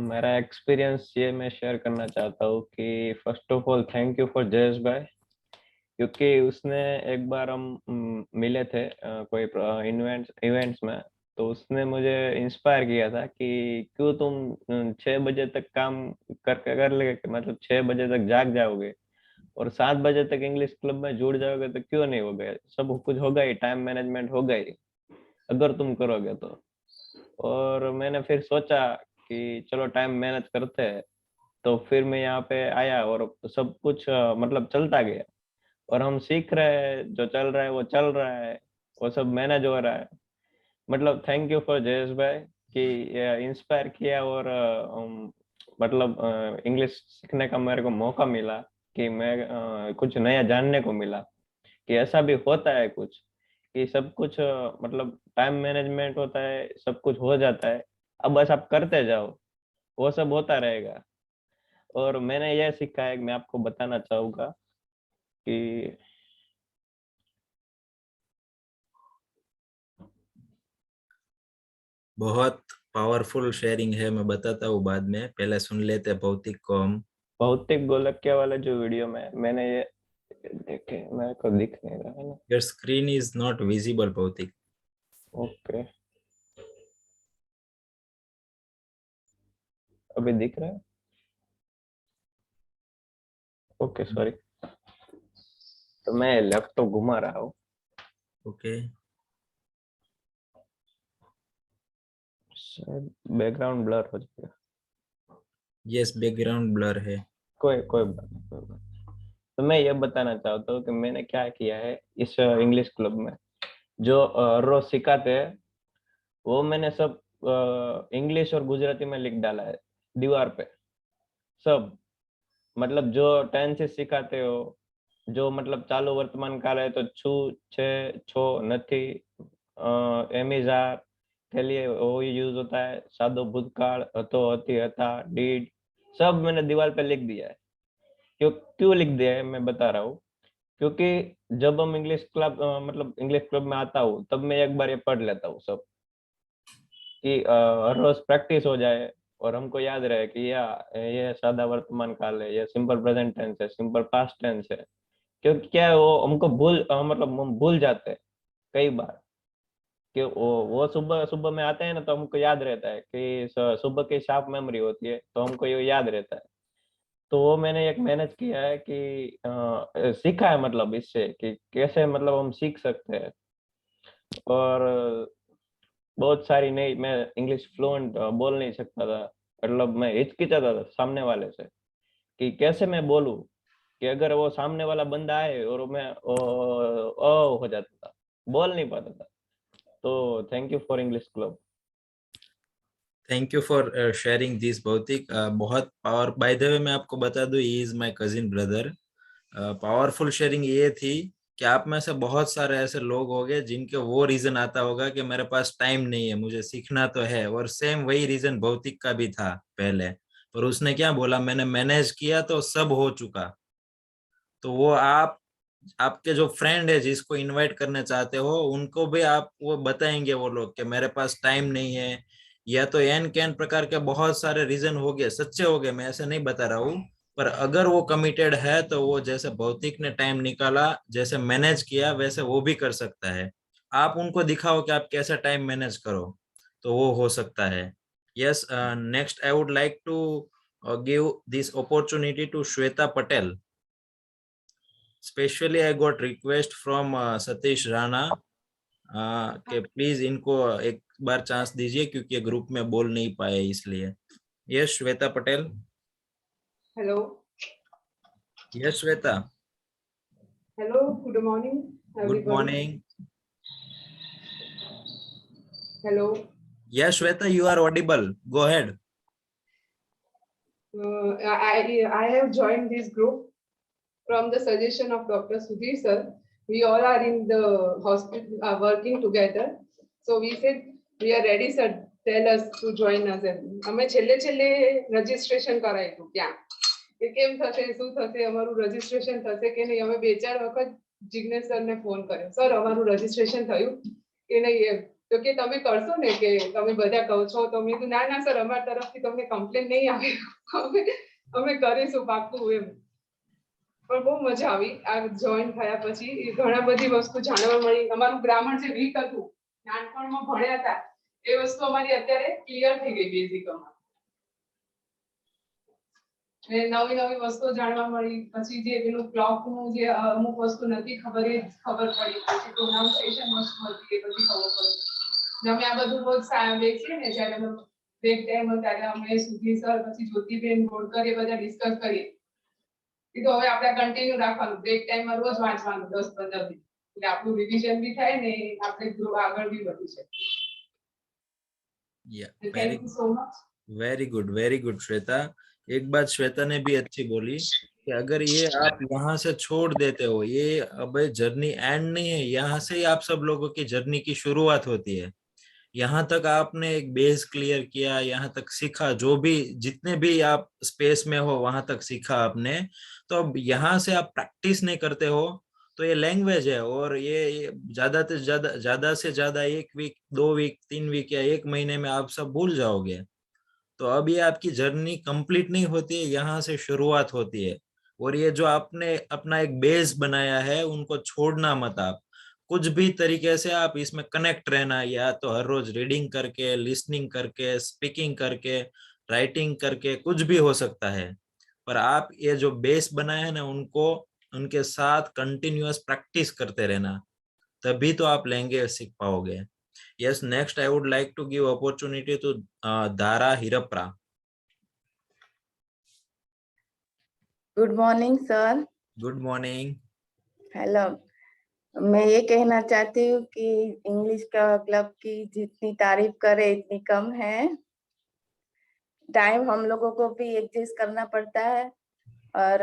मेरा एक्सपीरियंस ये मैं शेयर करना चाहता हूँ कि first of all thank you for Jayesh bhai, क्योंकि उसने एक बार हम मिले थे कोई इवेंट्स में, तो उसने मुझे इंस्पायर किया था कि क्यों तुम 6 बजे तक काम कर ले, मतलब 6 बजे तक जाग जाओगे और 7 बजे तक इंग्लिश क्लब में जुड़ जाओगे, तो क्यों नहीं होगा, सब कुछ होगा ही, टाइम मैनेजमेंट होगा ही अगर तुम करोगे तो। और मैंने फिर सोचा कि चलो टाइम मैनेज करते हैं, तो फिर मैं यहाँ पे आया और सब कुछ मतलब चलता गया और हम सीख रहे हैं, जो चल रहा है वो चल रहा है, वो सब मैनेज हो रहा है। मतलब थैंक यू फॉर जयेश भाई कि इंस्पायर किया और मतलब इंग्लिश सीखने का मेरे को मौका मिला कि मैं कुछ नया जानने को मिला कि ऐसा भी होता है कुछ, कि सब कुछ मतलब टाइम मैनेजमेंट होता है, सब कुछ हो जाता है, अब बस आप करते जाओ, वो सब होता रहेगा। और मैंने यह सीखा है, मैं आपको बताना चाहूंगा कि बहुत पावरफुल शेयरिंग है, मैं बताता हूँ बाद में, पहले सुन लेते हैं भौतिक को हम। भौतिक गोलकिया वाला जो वीडियो में मैंने ये देखे, मेरे को दिख नहीं रहा है ना। Your screen is not visible भौतिक। ओके, अभी दिख रहा है? ओके सॉरी, तो मैं लैपटॉप घुमा रहा हूँ। ओके। शायद बैकग्राउंड ब्लर हो जाएगा। यस, बैकग्राउंड ब्लर है। कोई बात नहीं, कोई बात नहीं। तो मैं ये बताना चाहता हूँ कि मैंने क्या किया है इस इंग्लिश क्लब में, जो रोज सिखाते हैं वो मैंने सब इंग्लिश और गुजराती में लिख डाला है दीवार पे सब। मतलब जो टेंसेस सिखाते हो, जो मतलब चालू वर्तमान काल है तो छू, छे, छो, नथी, एमिजार के लिए वो यूज होता है, सादो भूतकाल, हतो, हती, हता, डीड, सब मैंने दीवार पे लिख दिया है। क्यों लिख दिया है मैं बता रहा हूँ, क्योंकि जब हम इंग्लिश क्लब मतलब इंग्लिश क्लब में आता हूँ तब मैं एक बार ये पढ़ लेता हूँ सब, कि हर रोज प्रैक्टिस हो जाए और हमको याद रहे कि ये सादा वर्तमान काल है, ये सिंपल प्रेजेंट टेंस है, सिंपल पास्ट टेंस है। क्योंकि क्या है, वो हमको मतलब हम भूल जाते हैं कई बार, कि वो सुबह सुबह में आते हैं ना, तो हमको याद रहता है कि सुबह की शार्प मेमोरी होती है, तो हमको ये याद रहता है। तो वो मैंने एक मैनेज किया है कि सीखा है, मतलब इससे कि कैसे मतलब हम सीख सकते हैं। और बहुत सारी नई, मैं इंग्लिश फ्लुएंट बोल नहीं सकता था, मतलब मैं हिचकिचाता था सामने वाले से कि कैसे मैं बोलूं, कि अगर वो सामने वाला बंदा आए और मैं हो जाता था, बोल नहीं पाता था। तो thank you for English club. Thank you for sharing this भौतिक। बहुत पावर, बाय द वे मैं आपको बता दूं, he is my cousin brother. Powerful sharing ये थी कि आप में से बहुत सारे ऐसे लोग होंगे जिनके वो रीजन आता होगा कि मेरे पास टाइम नहीं है, मुझे सीखना तो है, और सेम वही रीजन भौतिक का भी था पहले, पर उसने क्या बोला, मैंने मैनेज किया तो सब हो चुका। तो वो आपके जो फ्रेंड है जिसको इनवाइट करने चाहते हो, उनको भी आप वो बताएंगे वो लोग कि मेरे पास टाइम नहीं है, या तो एन कैन प्रकार के बहुत सारे रीजन हो गए, सच्चे हो गए, मैं ऐसे नहीं बता रहा हूँ, पर अगर वो कमिटेड है तो वो जैसे भौतिक ने टाइम निकाला, जैसे मैनेज किया, वैसे वो भी कर सकता है। आप उनको दिखाओ कि आप कैसे टाइम मैनेज करो, तो वो हो सकता है। Yes, next I would like to give this opportunity to Shweta Patel. Specially I got request from Satish Rana कि प्लीज इनको एक बार चांस दीजिए, क्योंकि ये ग्रुप में बोल नहीं पाए इसलिए। Yes Shweta Patel. Hello. Yes Shweta. Hello, good morning good morning. Hello. Yes Shweta, you are audible, go ahead. I have joined this group from the suggestion of Dr. Sudhir sir. We all are in the hospital working together. So we said we are ready sir, tell us to join us. અમે છેલ્લે registration કરાયું ત્યાં, કે કેમ થશે, શું થશે, અમારું રજીસ્ટ્રેશન થશે કે નહીં. અમે 2-4 વખત જિગ્નેશ સરને ફોન કર્યો, સર અમારું રજીસ્ટ્રેશન થયું કે નહીં એમ. તો કે તમે કરશો ને, કે તમે બધા કહો છો. તો મેં કીધું ના ના સર, અમારા તરફથી તમને કમ્પ્લેન નહીં આવે, અમે કરીશું પાક્કું એમ. પણ બહુ મજા આવી આ જોઈન થયા પછી. ઘણા બધી વસ્તુ જાણવા મળી. અમારું ગ્રામર જે વીક હતું, નાનપણમાં ભણ્યા હતા, એ વસ્તુ અમારી અત્યારે ક્લિયર થઈ ગઈ બેઝિકમાં. નવી નવી વસ્તુઓ જાણવા મળી. પછી જે પેલું ક્લોકનું જે અમુક વસ્તુ નથી ખબર, એ ખબર પડી. પછી પ્રોનાઉન્સિએશન વસ્તુ હતી, એ બધી ખબર પડી. ને અમે આ બધું રોજ બેસીએ ને, જ્યારે બ્રેક ટાઈમ હોય ત્યારે અમે સુધીર સર, પછી જ્યોતિબેન ગોળકર, એ બધા ડિસ્કસ કરીએ. એ તો હવે આપણે કન્ટિન્યુ રાખવાનું. બ્રેક ટાઈમમાં રોજ વાંચવાનું 10-15 મિનિટ, એટલે આપણું રિવિઝન બી થાય ને, આપણે આગળ બી વધી શકીએ. Thank you so much. Very good Shweta. एक बात श्वेता ने भी अच्छी बोली कि अगर ये आप यहाँ से छोड़ देते हो, ये अब जर्नी एंड नहीं है, यहाँ से ही आप सब लोगों की जर्नी की शुरुआत होती है. यहाँ तक आपने एक बेस क्लियर किया, यहाँ तक सीखा, जो भी जितने भी आप स्पेस में हो वहां तक सीखा आपने. तो अब यहाँ से आप प्रैक्टिस नहीं करते हो तो ये लैंग्वेज है, और ये ज्यादा से ज्यादा 1 वीक, 2 वीक, 3 वीक या 1 महीने में आप सब भूल जाओगे. तो अब ये आपकी जर्नी कंप्लीट नहीं होती है, यहाँ से शुरुआत होती है. और ये जो आपने अपना एक बेस बनाया है, उनको छोड़ना मत आप. कुछ भी तरीके से आप इसमें कनेक्ट रहना, या तो हर रोज रीडिंग करके, लिसनिंग करके, स्पीकिंग करके, राइटिंग करके, कुछ भी हो सकता है. पर आप ये जो बेस बनाया है ना, उनको उनके साथ कंटिन्यूअस प्रैक्टिस करते रहना, तभी तो आप लैंग्वेज सीख पाओगे. Yes, next I would like to give opportunity to Dara Hirapra. Good morning sir. Good morning. Hello. मैं ये कहना चाहती हूँ कि इंग्लिश का क्लब की जितनी तारीफ करे इतनी कम है. टाइम हम लोगों को भी एडजस्ट करना पड़ता है, और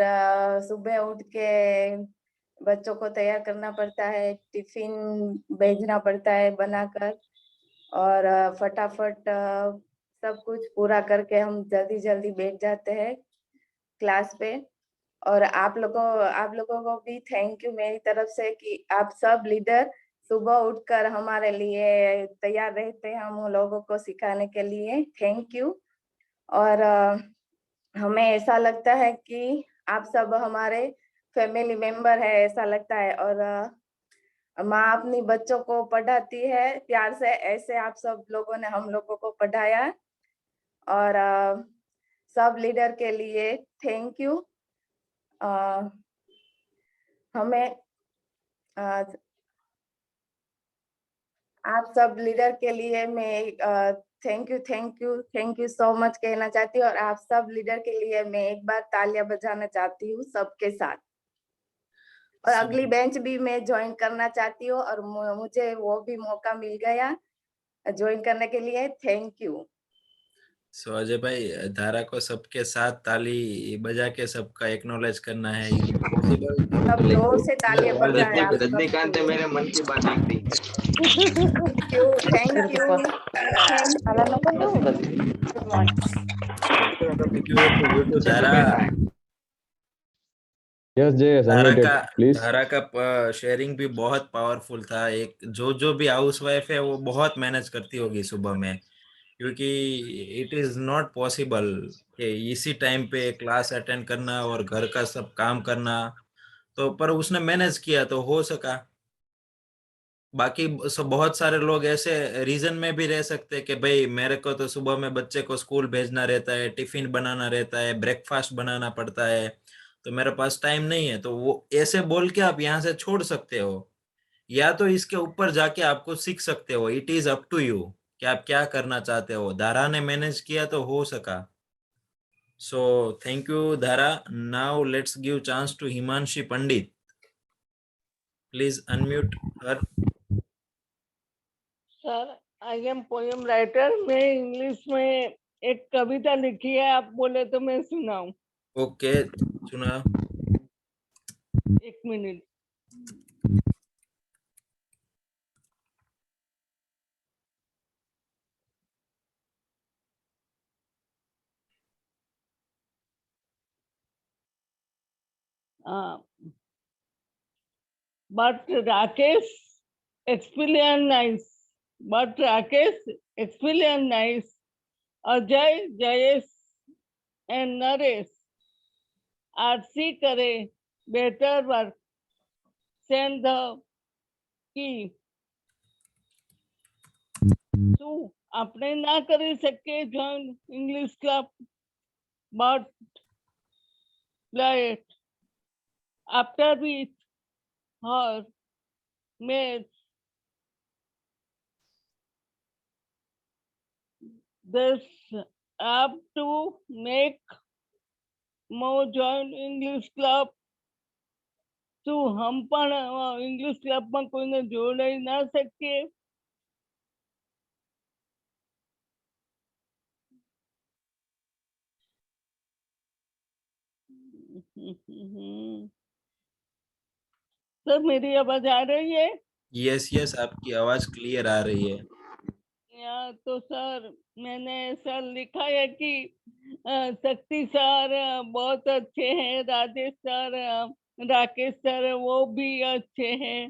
सुबह उठ के बच्चों को तैयार करना पड़ता है, टिफिन भेजना पड़ता है बनाकर, और फटाफट सब कुछ पूरा करके हम जल्दी जल्दी बैठ जाते हैं क्लास पे. और आप लोगों को भी थैंक यू मेरी तरफ से कि आप सब लीडर सुबह उठकर हमारे लिए तैयार रहते हैं हम लोगों को सिखाने के लिए. Thank you. और हमें ऐसा लगता है कि आप सब हमारे फैमिली मेंबर है, ऐसा लगता है. और माँ अपनी बच्चों को पढ़ाती है प्यार से, ऐसे आप सब लोगों ने हम लोगों को पढ़ाया. और सब लीडर के लिए थैंक यू. हमें आप सब लीडर के लिए मैं थैंक यू सो मच कहना चाहती हूँ. और आप सब लीडर के लिए मैं एक बार तालियां बजाना चाहती हूँ सबके साथ. और अगली बेंच भी मैं ज्वाइन करना चाहती हूँ, और मुझे वो भी मौका मिल गया ज्वाइन करने के लिए. Thank you. सो अजय भाई, धारा को सबके साथ ताली बजा के सबका एक्नॉलेज करना है. सब जोर से तालियां बजाएं आप सब. रजनीकांत ने मेरे मन की बात लिख दी. Thank you. Dhara Yes, Jay, unmuted, please. धारा का शेयरिंग भी बहुत पावरफुल था. एक जो भी हाउस वाइफ है वो बहुत मैनेज करती होगी सुबह में, क्योंकि इट इज नॉट पॉसिबल कि इसी टाइम पे क्लास अटेंड करना और घर का सब काम करना. तो पर उसने मैनेज किया तो हो सका. बाकी बहुत सारे लोग ऐसे रीजन में भी रह सकते हैं कि भाई मेरे को तो सुबह में बच्चे को स्कूल भेजना रहता है, टिफिन बनाना रहता है, ब्रेकफास्ट बनाना पड़ता है, तो मेरे पास टाइम नहीं है. तो वो ऐसे बोल के आप यहाँ से छोड़ सकते हो, या तो इसके ऊपर जाके आपको सीख सकते हो. It is up to you कि आप क्या करना चाहते हो. धारा ने मैनेज किया तो हो सका. So thank you Dhara. Now let's give chance to Himanshi Pandit. Please unmute her. Sir, I am poem writer. मैं इंग्लिश में एक कविता लिखी है, आप बोले तो मैं सुनाऊं. ओके, सुना. 1 minute. but Rakesh explained nice. But Rakesh explained nice. Ajay, Jayesh, and Naresh RC करे better work. Send the key. શું આપણે ના કરી શકીએ join English club, but like after with her made this have to make more join English club. શું हम પણ English club માં કોઈને જોડાઈ ના શકીએ? सर मेरी आवाज आ रही है? यस यस, आपकी आवाज क्लियर आ रही है। या तो सर मैंने सर लिखा है कि शक्ति सर बहुत अच्छे हैं, राजेश सर, राकेश सर वो भी अच्छे हैं।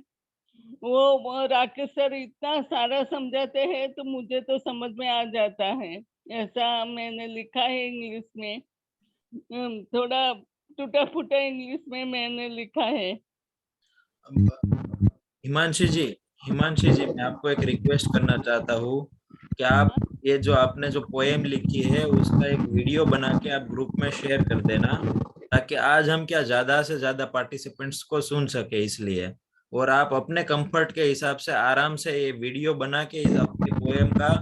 वो राकेश सर इतना सारा समझाते हैं तो मुझे तो समझ में आ जाता है, ऐसा मैंने लिखा है इंग्लिश में। थोड़ा टूटा फूटा इंग्लिश में मैंने लिखा है। हिमांशी जी, मैं आपको एक रिक्वेस्ट करना चाहता हूँ कि आप ये जो आपने जो पोएम लिखी है उसका एक वीडियो बना के आप ग्रुप में शेयर कर देना, ताकि आज हम क्या ज्यादा से ज्यादा पार्टिसिपेंट्स को सुन सके इसलिए। और आप अपने कंफर्ट के हिसाब से आराम से ये वीडियो बना के अपनी पोएम का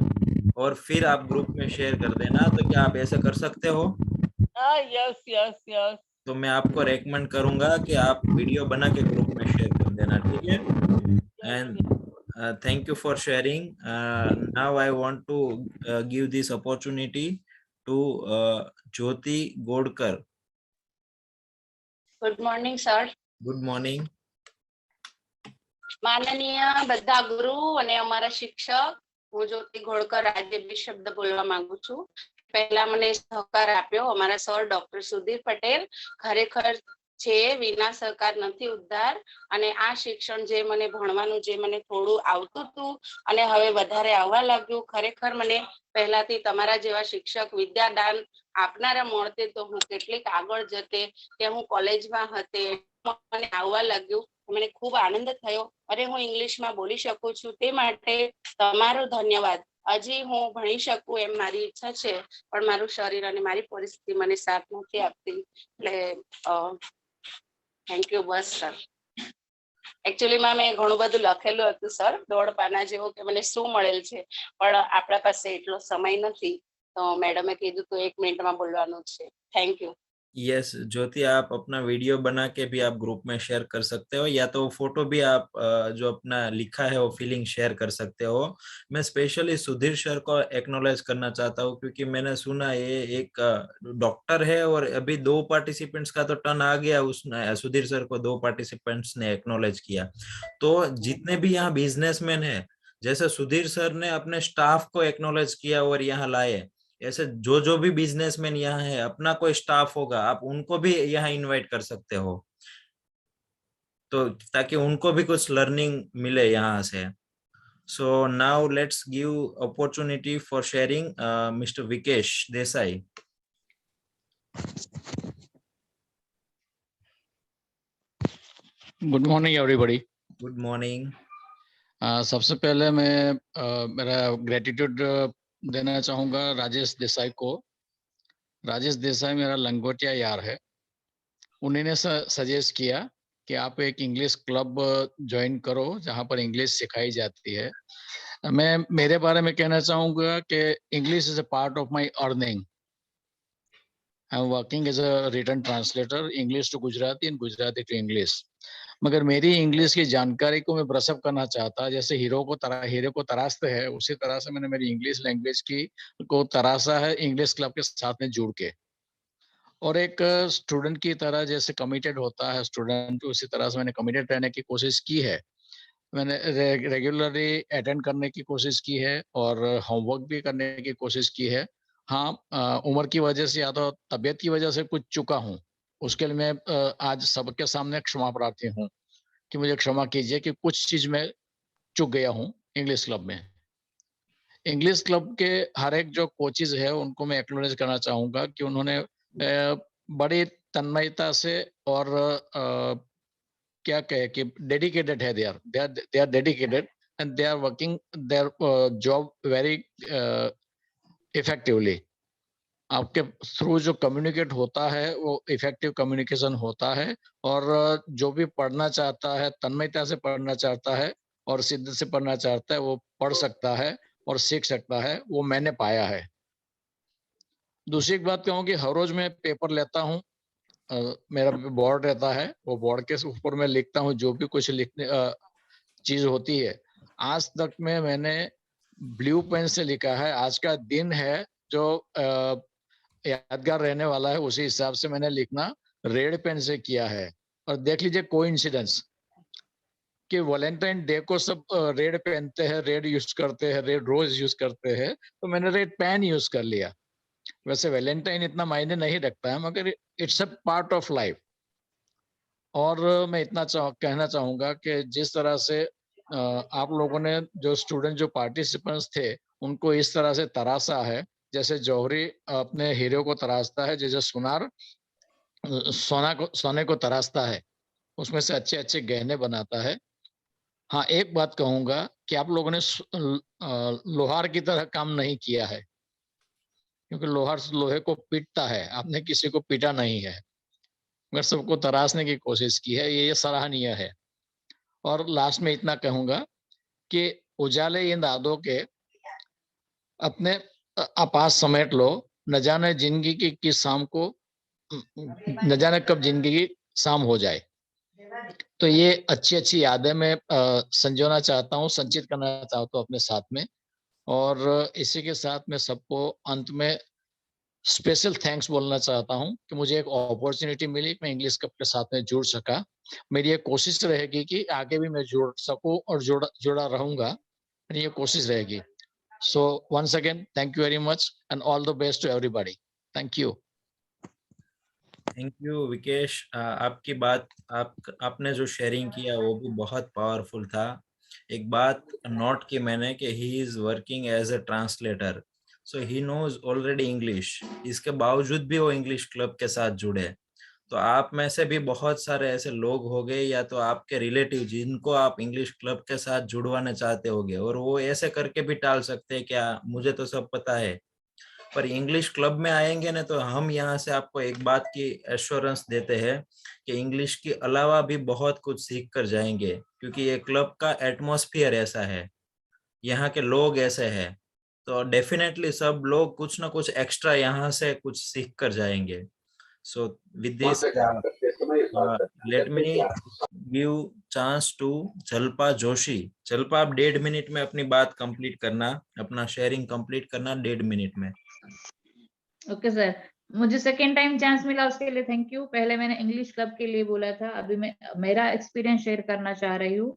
और फिर आप ग्रुप में शेयर कर देना। तो क्या आप ऐसा कर सकते हो? Yes yes yes. तो मैं आपको रेकमेंड करूंगा कि आप वीडियो बना के ग्रुप में शेयर कर देना, ठीक है? And thank you for sharing. Now I want to give this opportunity to Jyoti Godkar. Good morning, sir. Good morning. માનનીય બધા ગુરુ અને અમારા શિક્ષક, હું જ્યોતિ ઘોડકર આજે બે શબ્દ બોલવા માંગુ છું। પહેલા મને સહકાર આપ્યો અમારા સર ડોક્ટર સુધીર પટેલ, ખરેખર છે વિના સહકાર નથી ઉદ્ધાર। અને આ શિક્ષણ જે મને ભણવાનું જે મને થોડું આવતું હતું અને હવે વધારે આવવા લાગ્યું, ખરેખર મને પહેલાથી તમારા જેવા શિક્ષક વિદ્યાદાન આપનારા મળતે તો હું કેટલીક આગળ જતે કે હું કોલેજમાં હતે, મને આવવા લાગ્યું, મને ખૂબ આનંદ થયો। અરે હું ઇંગ્લિશમાં બોલી શકું છું તે માટે તમારો ધન્યવાદ। હજી હું ભણી શકું એમ મારી ઈચ્છા છે, પણ મારું શરીર અને મારી પરિસ્થિતિ મને સાથ નથી આપતી, એટલે થેન્ક યુ બસ સર। એકચ્યુઅલીમાં મેં ઘણું બધું લખેલું હતું સર, 1.5 પાના જેવું કે મને શું મળેલ છે, પણ આપણા પાસે એટલો સમય નથી, તો મેડમે કીધું તો 1 મિનિટમાં બોલવાનું છે। Thank you. यस ज्योति, आप अपना वीडियो बना के भी आप ग्रुप में शेयर कर सकते हो, या तो फोटो भी आप जो अपना लिखा है वो फीलिंग शेयर कर सकते हो। मैं स्पेशली सुधीर सर को एक्नॉलेज करना चाहता हूँ, क्योंकि मैंने सुना ये एक डॉक्टर है और अभी 2 पार्टिसिपेंट्स का तो टर्न आ गया, उसने सुधीर सर को 2 पार्टिसिपेंट्स ने एक्नॉलेज किया। तो जितने भी यहाँ बिजनेसमैन है, जैसे सुधीर सर ने अपने स्टाफ को एक्नॉलेज किया और यहाँ लाए, ऐसे जो भी बिजनेसमैन यहाँ है अपना कोई स्टाफ होगा, आप उनको भी यहाँ इनवाइट कर सकते हो, तो ताकि उनको भी कुछ लर्निंग मिले यहाँ से। So now let's give opportunity for sharing mister Vikesh Desai. Good morning everybody. Good morning. सबसे पहले मैं मेरा ग्रेटिट्यूड देना चाहूंगा राजेश देसाई को। राजेश देसाई मेरा लंगोटिया यार है। उन्होंने सजेस्ट किया कि आप एक इंग्लिश क्लब ज्वाइन करो जहां पर इंग्लिश सिखाई जाती है। मैं मेरे बारे में कहना चाहूंगा कि English is a part of my earning. I am working as a written translator, English to Gujarati and Gujarati to English. मगर मेरी इंग्लिश की जानकारी को मैं ब्रशअप करना चाहता, जैसे हीरो को तराशते हैं, उसी तरह से मैंने मेरी इंग्लिश लैंग्वेज को तराशा है इंग्लिश क्लब के साथ में जुड़ के। और एक स्टूडेंट की तरह जैसे कमिटेड होता है स्टूडेंट, उसी तरह से मैंने कमिटेड रहने की कोशिश की है। मैंने रेगुलरली अटेंड करने की कोशिश की है और होमवर्क भी करने की कोशिश की है। हाँ, उम्र की वजह से या तो तबीयत की वजह से कुछ चुका हूँ, उसके लिए मैं आज सबके सामने क्षमा प्रार्थी हूँ कि मुझे क्षमा कीजिए कि कुछ चीज में चूक गया हूँ इंग्लिश क्लब में। इंग्लिश क्लब के हर एक जो कोचेज है उनको मैं एक्नॉलेज करना चाहूंगा कि उन्होंने बड़ी तन्मयता से और क्या कहे कि डेडिकेटेड है, they are dedicated and they are working their job very effectively. आपके थ्रू जो कम्युनिकेट होता है वो इफेक्टिव कम्युनिकेशन होता है, और जो भी पढ़ना चाहता है, तन्मयता से पढ़ना चाहता है और शिद्दत से पढ़ना चाहता है, वो पढ़ सकता है और सीख सकता है। वो मैंने पाया है। दूसरी एक बात कहूँ कि हर रोज मैं पेपर लेता हूँ, मेरा बोर्ड रहता है, वो बोर्ड के ऊपर मैं लिखता हूँ जो भी कुछ लिखने चीज होती है। आज तक में मैंने ब्लू पेन से लिखा है। आज का दिन है जो यादगार रहने वाला है, उसी हिसाब से मैंने लिखना रेड पेन से किया है। और देख लीजिए कोइंसिडेंस कि वैलेंटाइन डे को सब रेड पहनते हैं, रेड यूज करते हैं, रेड रोज यूज करते हैं, तो मैंने रेड पेन यूज कर लिया। वैसे वैलेंटाइन इतना मायने नहीं रखता है, मगर it's a part of life. और मैं इतना कहना चाहूंगा कि जिस तरह से आप लोगों ने जो स्टूडेंट जो पार्टिसिपेंट्स थे उनको इस तरह से तराशा है, जैसे जौहरी अपने हीरो को तराशता है, जैसे सुनार सोने को तराशता है, उसमें से अच्छे अच्छे गहने बनाता है। हाँ, एक बात कहूंगा कि आप लोगों ने लोहार की तरह काम नहीं किया है, क्योंकि लोहार लोहे को पीटता है, आपने किसी को पीटा नहीं है, मगर सबको तराशने की कोशिश की है। ये सराहनीय है। और लास्ट में इतना कहूंगा कि उजाले इन दादों के अपने पास समेट लो, न जाने जिंदगी की किस शाम को, न जाने कब जिंदगी की शाम हो जाए। तो ये अच्छी अच्छी यादें मैं संजोना चाहता हूँ, संचित करना चाहता हूँ अपने साथ में। और इसी के साथ मैं सबको अंत में स्पेशल थैंक्स बोलना चाहता हूँ कि मुझे एक अपॉर्चुनिटी मिली, मैं इंग्लिश क्लब के साथ में जुड़ सका। मेरी ये कोशिश रहेगी कि आगे भी मैं जुड़ सकूं और जुड़ा रहूंगा, ये कोशिश रहेगी। So once again thank you very much and all the best to everybody. Thank you. Thank you Vikesh. आपकी बात आपने जो शेयरिंग किया वो भी बहुत पावरफुल था। एक बात नोट की मैंने कि he is working as a translator, so he knows already English. इसके बावजूद भी वो इंग्लिश क्लब के साथ जुड़े। तो आप में से भी बहुत सारे ऐसे लोग हो गए या तो आपके रिलेटिव जिनको आप इंग्लिश क्लब के साथ जुड़वाना चाहते होगे, और वो ऐसे करके भी टाल सकते हैं क्या, मुझे तो सब पता है। पर इंग्लिश क्लब में आएंगे ना, तो हम यहाँ से आपको एक बात की एश्योरेंस देते हैं कि इंग्लिश के अलावा भी बहुत कुछ सीख कर जाएंगे, क्योंकि ये क्लब का एटमॉस्फेयर ऐसा है, यहाँ के लोग ऐसे हैं। तो डेफिनेटली सब लोग कुछ ना कुछ एक्स्ट्रा यहाँ से कुछ सीख कर जाएंगे। So with this let me give chance to Jalpa Joshi. Jalpa, आप 1.5 मिनट में अपनी बात कंप्लीट करना, अपना शेयरिंग कंप्लीट करना 1.5 मिनट में। ओके सर, मुझे सेकेंड टाइम चांस मिला उसके लिए थैंक यू। पहले मैंने इंग्लिश क्लब के लिए बोला था, अभी मैं मेरा एक्सपीरियंस शेयर करना चाह रही हूँ।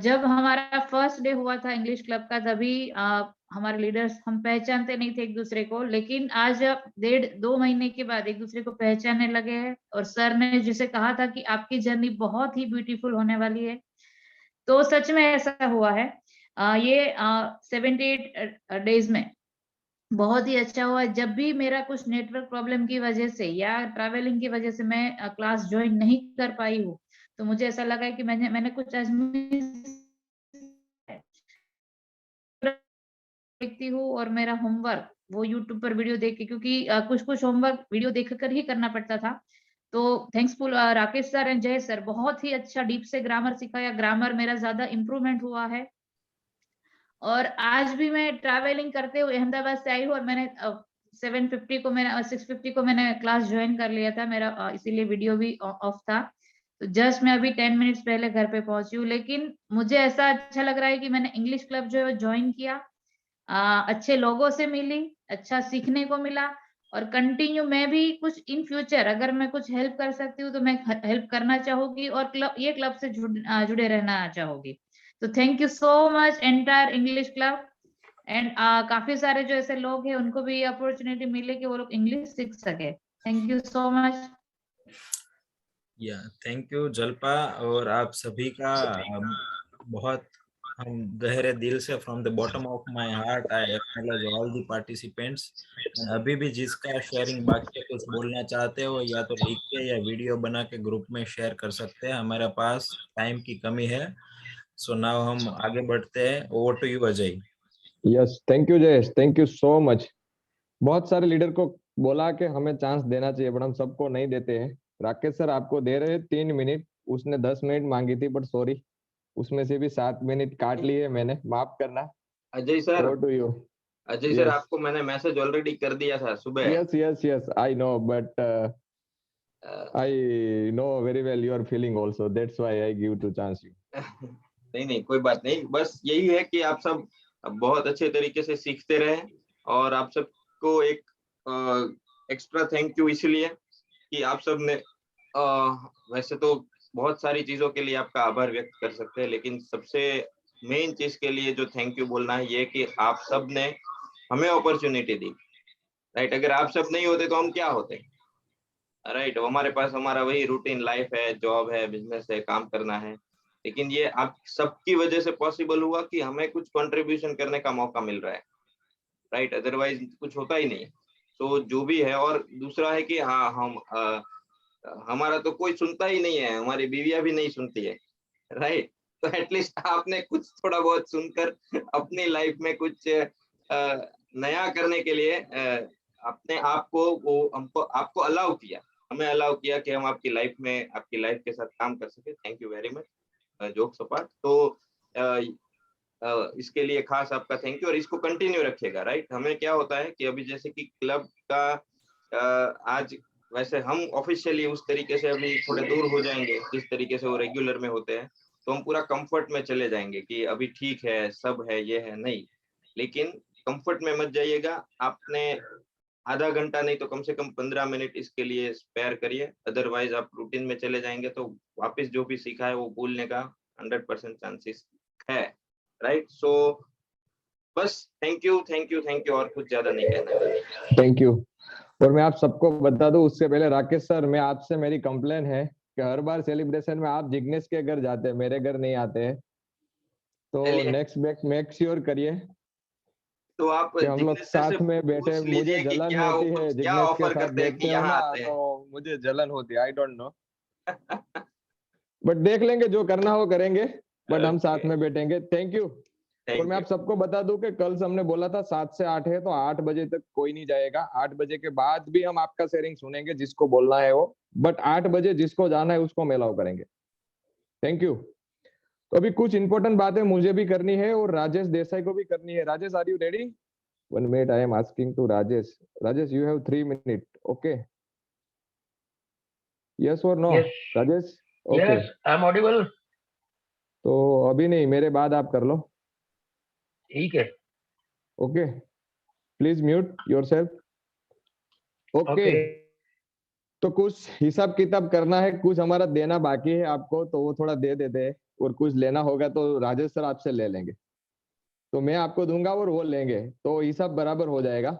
जब हमारा फर्स्ट डे हुआ था इंग्लिश क्लब का, तभी हमारे लीडर्स, हम पहचानते नहीं थे एक दूसरे को, लेकिन आज 1.5-2 महीने के बाद एक दूसरे को पहचानने लगे हैं। और सर ने जिसे कहा था कि आपकी जर्नी बहुत ही ब्यूटीफुल होने वाली है, तो सच में ऐसा हुआ है। ये 78 डेज में बहुत ही अच्छा हुआ। जब भी मेरा कुछ नेटवर्क प्रॉब्लम की वजह से या ट्रैवलिंग की वजह से मैं क्लास ज्वाइन नहीं कर पाई हूँ, तो मुझे ऐसा लगा है कि मैंने कुछ देखती हूँ और मेरा होमवर्क वो यूट्यूब पर वीडियो देख के, क्योंकि कुछ होमवर्क वीडियो देखकर ही करना पड़ता था। तो थैंक्सफुल राकेश सर एंड जय सर, बहुत ही अच्छा डीप से ग्रामर सिखाया, ग्रामर मेरा ज्यादा इम्प्रूवमेंट हुआ है। और आज भी मैं ट्रैवलिंग करते हुए अहमदाबाद से आई हूँ और मैंने 650 को मैंने क्लास ज्वाइन कर लिया था मेरा, इसीलिए वीडियो भी ऑफ था। तो जस्ट मैं अभी 10 मिनट्स पहले घर पे पहुंची हूँ, लेकिन मुझे ऐसा अच्छा लग रहा है कि मैंने इंग्लिश क्लब जो है ज्वाइन किया, अच्छे लोगों से मिली, अच्छा सीखने को मिला, और कंटिन्यू मैं भी कुछ इन फ्यूचर अगर मैं कुछ हेल्प कर सकती हूँ तो मैं हेल्प करना चाहूंगी, और ये क्लब से जुड़े रहना चाहूंगी। तो thank you so much entire English club. And काफी सारे जो ऐसे लोग हैं उनको भी अपॉर्चुनिटी मिले कि वो लोग इंग्लिश सीख सके। Thank you so much. या थैंक यू जल्पा, और आप सभी का बहुत हम गहरे दिल से from the bottom of my heart I acknowledge all the participants. अभी भी जिसका शेयरिंग बाकी है, कुछ बोलना चाहते हो या तो लिख के या वीडियो बना के ग्रुप में शेयर कर सकते हैं, हमारे पास टाइम की कमी है। सो नाउ हम आगे बढ़ते हैं, over to you Ajay. Yes, thank you Jayesh, thank you so much. बहुत सारे लीडर को बोला कि हमें चांस देना चाहिए, बट हम सबको नहीं देते हैं। राकेश सर आपको दे रहे हैं 3 मिनट, उसने 10 मिनट मांगी थी, बट सॉरी उसमें से भी 7 मिनट काट लिए मैंने, माफ करना। Ajay sir, over to you. Ajay sir आपको मैंने मैसेज ऑलरेडी कर दिया था सुबह। Yes yes yes, I know, but I know very well you are feeling also, that's why I give to chance you. नहीं नहीं, कोई बात नहीं, बस यही है कि आप सब बहुत अच्छे तरीके से सीखते रहें, और आप सबको एक एक्स्ट्रा थैंक यू इसलिए कि आप सब ने वैसे तो बहुत सारी चीजों के लिए आपका आभार व्यक्त कर सकते हैं, लेकिन सबसे मेन चीज के लिए जो थैंक यू बोलना है ये कि आप सब ने हमें अपॉर्चुनिटी दी, राइट। अगर आप सब नहीं होते तो हम क्या होते, राइट। हमारे पास हमारा वही रूटीन लाइफ है, जॉब है, बिजनेस है, काम करना है, लेकिन ये आप सबकी वजह से पॉसिबल हुआ कि हमें कुछ कंट्रीब्यूशन करने का मौका मिल रहा है, राइट। अदरवाइज कुछ होता ही नहीं। तो जो भी है, और दूसरा है कि हाँ हम हमारा तो कोई सुनता ही नहीं है, हमारी बीवियां भी नहीं सुनती है, राइट। तो एटलीस्ट आपने कुछ थोड़ा बहुत सुनकर अपनी लाइफ में कुछ नया करने के लिए अपने आप को वो हमको आपको अलाउ किया, हमें अलाउ किया कि हम आपकी लाइफ में आपकी लाइफ के साथ काम कर सके। Thank you very much, jokes apart. तो इसके लिए खास आपका थैंक यू, और इसको कंटिन्यू रखिएगा, राइट। हमें क्या होता है कि अभी जैसे कि क्लब का आज वैसे हम ऑफिशियली उस तरीके से अभी थोड़े दूर हो जाएंगे जिस तरीके से वो रेगुलर में होते हैं, तो हम पूरा कंफर्ट में चले जाएंगे कि अभी ठीक है, सब है, ये है, नहीं। लेकिन कंफर्ट में मत जाइएगा, आपने आधा घंटा नहीं तो कम से कम 15 मिनट इसके लिए स्पेयर करिए, अदरवाइज आप रूटीन में चले जाएंगे तो वापस जो भी सीखा है वो भूलने का 100% चांसेस है, राइट। सो बस thank you thank you thank you, और कुछ ज्यादा नहीं कहना है। Thank you. और मैं आप सबको बता दूं उससे पहले, राकेश सर मैं आपसे मेरी कंप्लेन है कि हर बार सेलिब्रेशन में आप जिग्नेश के घर जाते हैं, मेरे घर नहीं आते हैं, तो नेक्स्ट बैक मेक श्योर करिए तो आप कि हम लोग साथ में बैठे। मुझे जलन होती है जिग्नेश के साथ बैठते हो ना, तो मुझे जलन होती है, आई डोंट नो, बट देख लेंगे, जो करना हो करेंगे, बट हम साथ में बैठेंगे। Thank you. और मैं आप सबको बता दूं कि कल हमने बोला था 7 से 8 है, तो 8 बजे तक कोई नहीं जाएगा। 8 बजे के बाद भी हम आपका शेयरिंग सुनेंगे, जिसको बोलना है वो, बट 8 बजे जिसको जाना है उसको हम अलाउ करेंगे। Thank you. तो अभी कुछ इंपॉर्टेंट बातें मुझे भी करनी है और राजेश देसाई को भी करनी है। Rajesh, are you ready? 1 minute, I am asking to Rajesh. Rajesh, you have 3 minute, okay? Yes और no? Rajesh, okay? Yes, I am audible. तो अभी नहीं, मेरे बाद आप कर लो, ठीक है? Okay, please mute yourself. Okay, तो कुछ हिसाब किताब करना है, कुछ हमारा देना बाकी है आपको, तो वो थोड़ा दे देते हैं, और कुछ लेना होगा तो राजेश सर आपसे ले लेंगे, तो मैं आपको दूंगा और वो लेंगे, तो हिसाब बराबर हो जाएगा।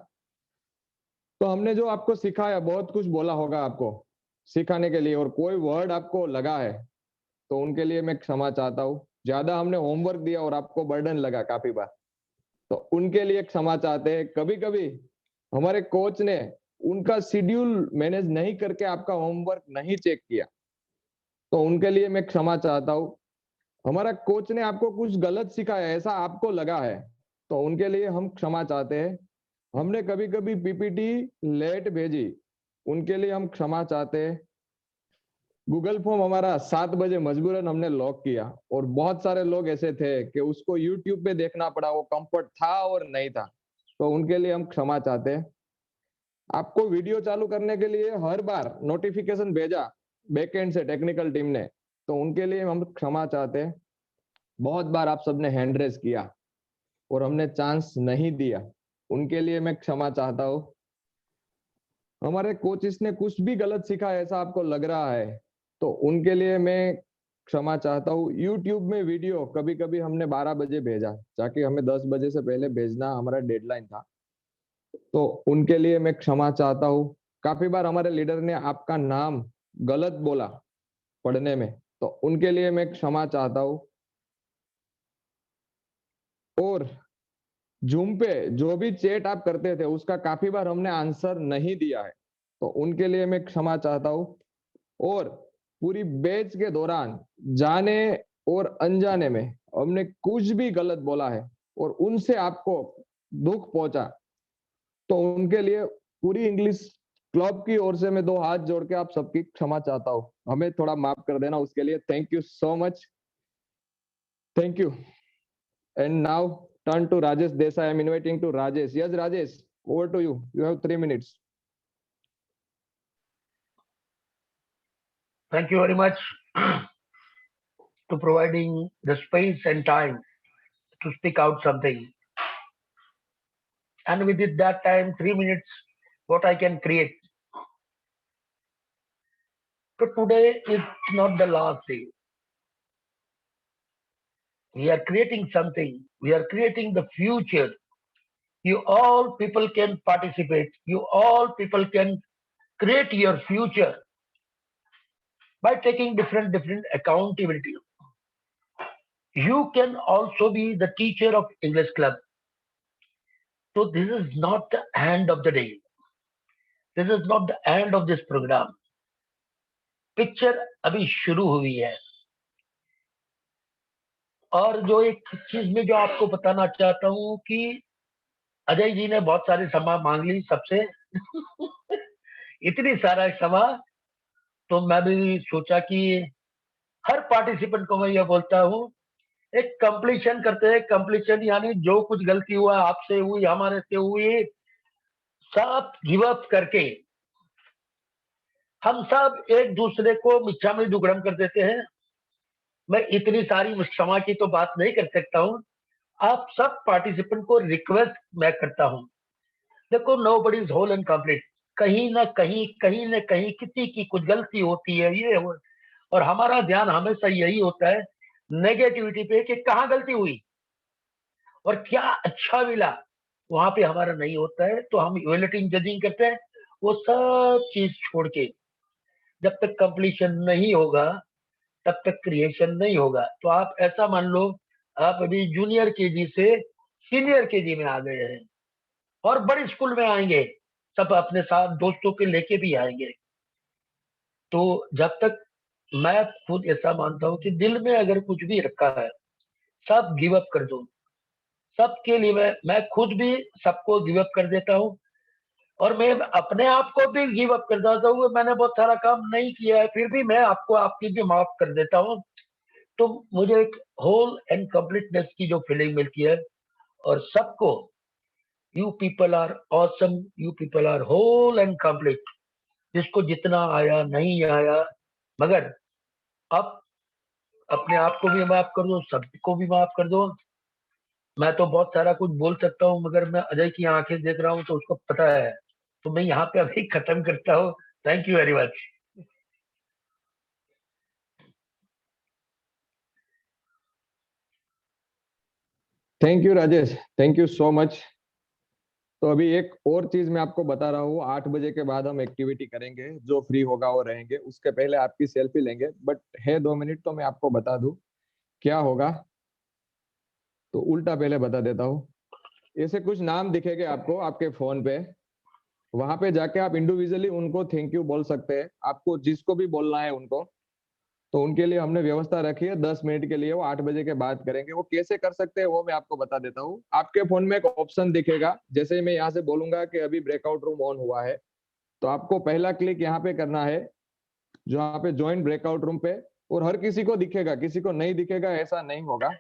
तो हमने जो आपको सिखाया, बहुत कुछ बोला होगा आपको सिखाने के लिए, और कोई वर्ड आपको लगा है तो उनके लिए मैं क्षमा चाहता हूँ। ज्यादा हमने होमवर्क दिया और आपको बर्डन लगा काफी बार, तो उनके लिए क्षमा चाहते हैं। कभी कभी हमारे कोच ने उनका शेड्यूल मैनेज नहीं करके आपका होमवर्क नहीं चेक किया, तो उनके लिए मैं क्षमा चाहता हूँ। हमारा कोच ने आपको कुछ गलत सिखाया, ऐसा आपको लगा है, तो उनके लिए हम क्षमा चाहते हैं। हमने कभी कभी पीपीटी लेट भेजी, उनके लिए हम क्षमा चाहते हैं। गूगल फॉर्म हमारा 7 बजे मजबूरन हमने लॉक किया, और बहुत सारे लोग ऐसे थे कि उसको यूट्यूब पे देखना पड़ा, वो कंफर्ट था और नहीं था, तो उनके लिए हम क्षमा चाहते हैं। आपको वीडियो चालू करने के लिए हर बार नोटिफिकेशन भेजा बैकएंड से टेक्निकल टीम ने, तो उनके लिए हम क्षमा चाहते हैं। बहुत बार आप सबने हैंड रेज किया और हमने चांस नहीं दिया, उनके लिए मैं क्षमा चाहता हूँ। हमारे कोचिस ने कुछ भी गलत सिखाया ऐसा आपको लग रहा है, तो उनके लिए मैं क्षमा चाहता हूँ। यूट्यूब में वीडियो कभी कभी हमने 12 बजे भेजा, ताकि हमें 10 बजे से पहले भेजना हमारा डेडलाइन था, तो उनके लिए मैं क्षमा चाहता हूँ। काफी बार हमारे लीडर ने आपका नाम गलत बोला पढ़ने में, तो उनके लिए मैं क्षमा चाहता हूँ। और जूम पे जो भी चैट आप करते थे उसका काफी बार हमने आंसर नहीं दिया है, तो उनके लिए मैं क्षमा चाहता हूँ। और पूरी बैच के दौरान जाने और अनजाने में हमने कुछ भी गलत बोला है और उनसे आपको दुख पहुंचा, तो उनके लिए पूरी इंग्लिश क्लब की ओर से मैं 2 हाथ जोड़ के आप सबकी क्षमा चाहता हूँ। हमें थोड़ा माफ कर देना उसके लिए। Thank you so much. Thank you. And now turn to Rajesh Desai. I'm inviting to Rajesh. Yes, Rajesh, over to you. You have 3 minutes. Thank you very much to providing the space and time to speak out something. And within that time, 3 minutes, what I can create. So today is not the last day. We are creating something. We are creating the future. You all people can participate. You all people can create your future by taking different accountability. You can also be the teacher of English club. So this is not the end of the day. This is not the end of this program. Picture अभी शुरू हुई है। और जो एक चीज में जो आपको बताना चाहता हूँ कि अजय जी ने बहुत सारी क्षमा मांग ली सबसे इतनी सारा क्षमा, तो मैं भी सोचा कि हर पार्टिसिपेंट को मैं ये बोलता हूँ, एक कंप्लीशन करते हैं। कंप्लीशन यानी जो कुछ गलती हुआ, आपसे हुई, हमारे से हुई, सब गिव अप करके हम सब एक दूसरे को मिच्छा में दुगड़म कर देते हैं। मैं इतनी सारी क्षमा की तो बात नहीं कर सकता हूँ। आप सब पार्टिसिपेंट को रिक्वेस्ट मैं करता हूँ, देखो nobody is whole and complete. कहीं न कहीं किसी की कुछ गलती होती है, ये हो, और हमारा ध्यान हमेशा यही होता है नेगेटिविटी पे कि कहाँ गलती हुई और क्या अच्छा मिला, वहां पे हमारा नहीं होता है। तो हम इवैल्यूएटिंग जजिंग करते हैं। वो सब चीज छोड़ के जब तक कंप्लीशन नहीं होगा तब तक क्रिएशन नहीं होगा। तो आप ऐसा मान लो, आप अभी जूनियर केजी से सीनियर केजी में आ गए हैं और बड़े स्कूल में आएंगे, सब अपने साथ दोस्तों के लेके भी आएंगे। तो जब तक, मैं खुद ऐसा मानता हूँ कि दिल में अगर कुछ भी रखा है सब गिव अप कर दो। सबके लिए मैं खुद भी सबको गिव अप कर देता हूँ और मैं अपने आप को भी गिव अप कर देता हूँ। मैंने बहुत सारा काम नहीं किया है, फिर भी मैं आपको आपकी भी माफ कर देता हूँ। तो मुझे एक होल एंड कंप्लीटनेस की जो फीलिंग मिलती है, और सबको you people are awesome, you people are whole and complete. जिसको जितना आया नहीं आया, मगर अब अपने आप को भी माफ कर दो, सबको भी माफ कर दो। मैं तो बहुत सारा कुछ बोल सकता हूँ, मगर मैं अजय की आंखें देख रहा हूँ तो उसको पता है। तो मैं यहाँ पे अभी खत्म करता हूँ। Thank you very much. Thank you Rajesh, thank you so much. तो अभी एक और चीज मैं आपको बता रहा हूँ, 8 बजे के बाद हम एक्टिविटी करेंगे, जो फ्री होगा वो रहेंगे। उसके पहले आपकी सेल्फी लेंगे, बट है 2 मिनट, तो मैं आपको बता दूं क्या होगा। तो उल्टा पहले बता देता हूँ। ऐसे कुछ नाम दिखेंगे आपको आपके फोन पे, वहां पे जाके आप इंडिविजुअली उनको थैंक यू बोल सकते हैं, आपको जिसको भी बोलना है उनको। तो उनके लिए हमने व्यवस्था रखी है 10 मिनट के लिए, वो 8 बजे के बाद करेंगे। वो कैसे कर सकते हैं वो मैं आपको बता देता हूँ। आपके फोन में एक ऑप्शन दिखेगा, जैसे मैं यहाँ से बोलूंगा कि अभी ब्रेकआउट रूम ऑन हुआ है, तो आपको पहला क्लिक यहाँ पे करना है, जो यहाँ पे ज्वाइन ब्रेकआउट रूम पे, और हर किसी को दिखेगा, किसी को नहीं दिखेगा ऐसा नहीं होगा।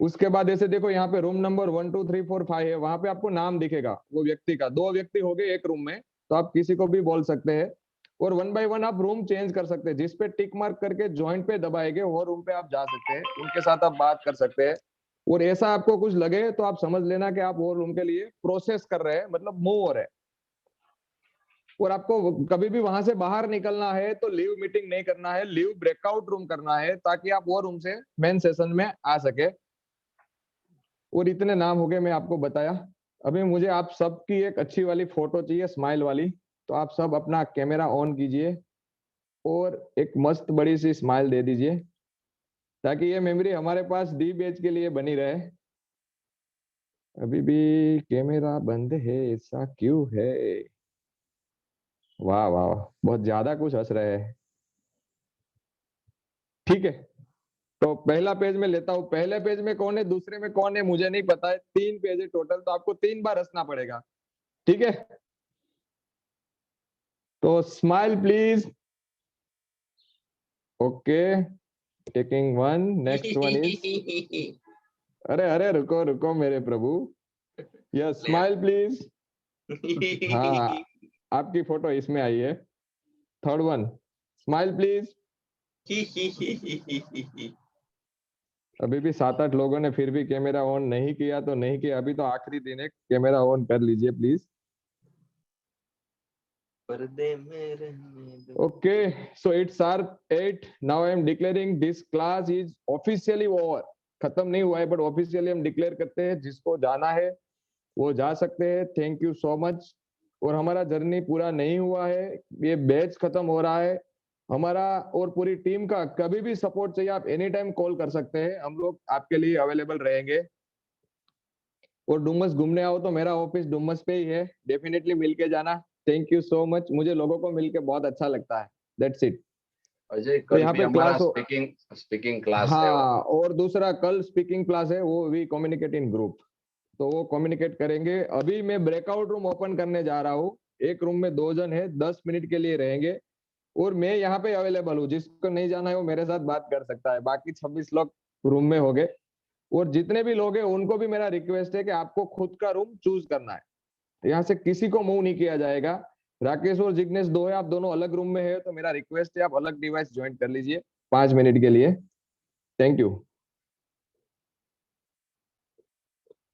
उसके बाद ऐसे देखो, यहाँ पे रूम नंबर 1 2 3 4 5 है, वहां पे आपको नाम दिखेगा वो व्यक्ति का। 2 व्यक्ति हो गए एक रूम में, तो आप किसी को भी बोल सकते हैं। और 1 बाय 1 आप रूम चेंज कर सकते हैं। जिस पे टिक मार्क करके ज्वाइन पे दबाएंगे वो रूम पे आप जा सकते हैं, उनके साथ आप बात कर सकते हैं। और ऐसा आपको कुछ लगे तो आप समझ लेना कि आप वो रूम के लिए प्रोसेस कर रहे हैं, मतलब मूव हो रहे हैं। और आपको कभी भी वहां से बाहर निकलना है तो लीव मीटिंग नहीं करना है, लीव ब्रेकआउट रूम करना है, ताकि आप वो रूम से मेन सेशन में आ सके। और इतने नाम हो गए, मैं आपको बताया। अभी मुझे आप सबकी एक अच्छी वाली फोटो चाहिए, स्माइल वाली। तो आप सब अपना कैमरा ऑन कीजिए। और एक मस्त बड़ी सी स्माइल दे दीजिए ताकि ये मेमोरी हमारे पास डी बैच के लिए बनी रहे। अभी भी कैमरा बंद है, ऐसा क्यों है? वाह वाह, बहुत ज्यादा कुछ हंस रहे हैं। ठीक है, तो पहला पेज में लेता हूं। पहले पेज में कौन है, दूसरे में कौन है मुझे नहीं पता है। 3 पेज है टोटल, तो आपको 3 बार हंसना पड़ेगा। ठीक है, तो smile please. Okay, taking one, next one is अरे अरे रुको रुको मेरे प्रभु, यस स्माइल प्लीज। हाँ, आपकी फोटो इसमें आई है। Third one, smile please. अभी भी 7-8 लोगों ने फिर भी कैमरा ऑन नहीं किया, तो नहीं किया, अभी तो आखिरी दिन है, कैमरा ऑन कर लीजिए प्लीज। पर्दे में रहने दो। Okay, so it's our 8. Now I am declaring this class is officially over. खत्म नहीं हुआ है, बट ऑफिशियली हम डिक्लेयर करते हैं। जिसको जाना है वो जा सकते हैं। Thank you so much. और हमारा जर्नी पूरा नहीं हुआ है, ये बैच खत्म हो रहा है हमारा। और पूरी टीम का कभी भी सपोर्ट चाहिए, आप एनी टाइम कॉल कर सकते हैं, हम लोग आपके लिए अवेलेबल रहेंगे। और डुमस घूमने आओ तो मेरा ऑफिस डुमस पे ही है, डेफिनेटली मिलके जाना। थैंक यू सो मच, मुझे लोगों को मिलके बहुत अच्छा लगता है। That's it. अजय, तो कल यहाँ भी पे हमारा क्लास हो, स्पीकिंग क्लास है। हाँ, और दूसरा कल स्पीकिंग क्लास है, वो वी कम्युनिकेट इन ग्रुप, तो वो कम्युनिकेट करेंगे। अभी मैं ब्रेकआउट रूम ओपन करने जा रहा हूँ। एक रूम में 2 जन है, 10 मिनट के लिए रहेंगे। और मैं यहाँ पे अवेलेबल हूँ, जिसको नहीं जाना है वो मेरे साथ बात कर सकता है। बाकी 26 लोग रूम में हो गए। और जितने भी लोग हैं उनको भी मेरा रिक्वेस्ट है कि आपको खुद का रूम चूज करना है। यहाँ से किसी को मूव नहीं किया जाएगा। राकेश और जिग्नेश 2 है, आप दोनों अलग रूम में है, तो मेरा रिक्वेस्ट है आप अलग डिवाइस ज्वाइन कर लीजिए 5 मिनट के लिए। Thank you.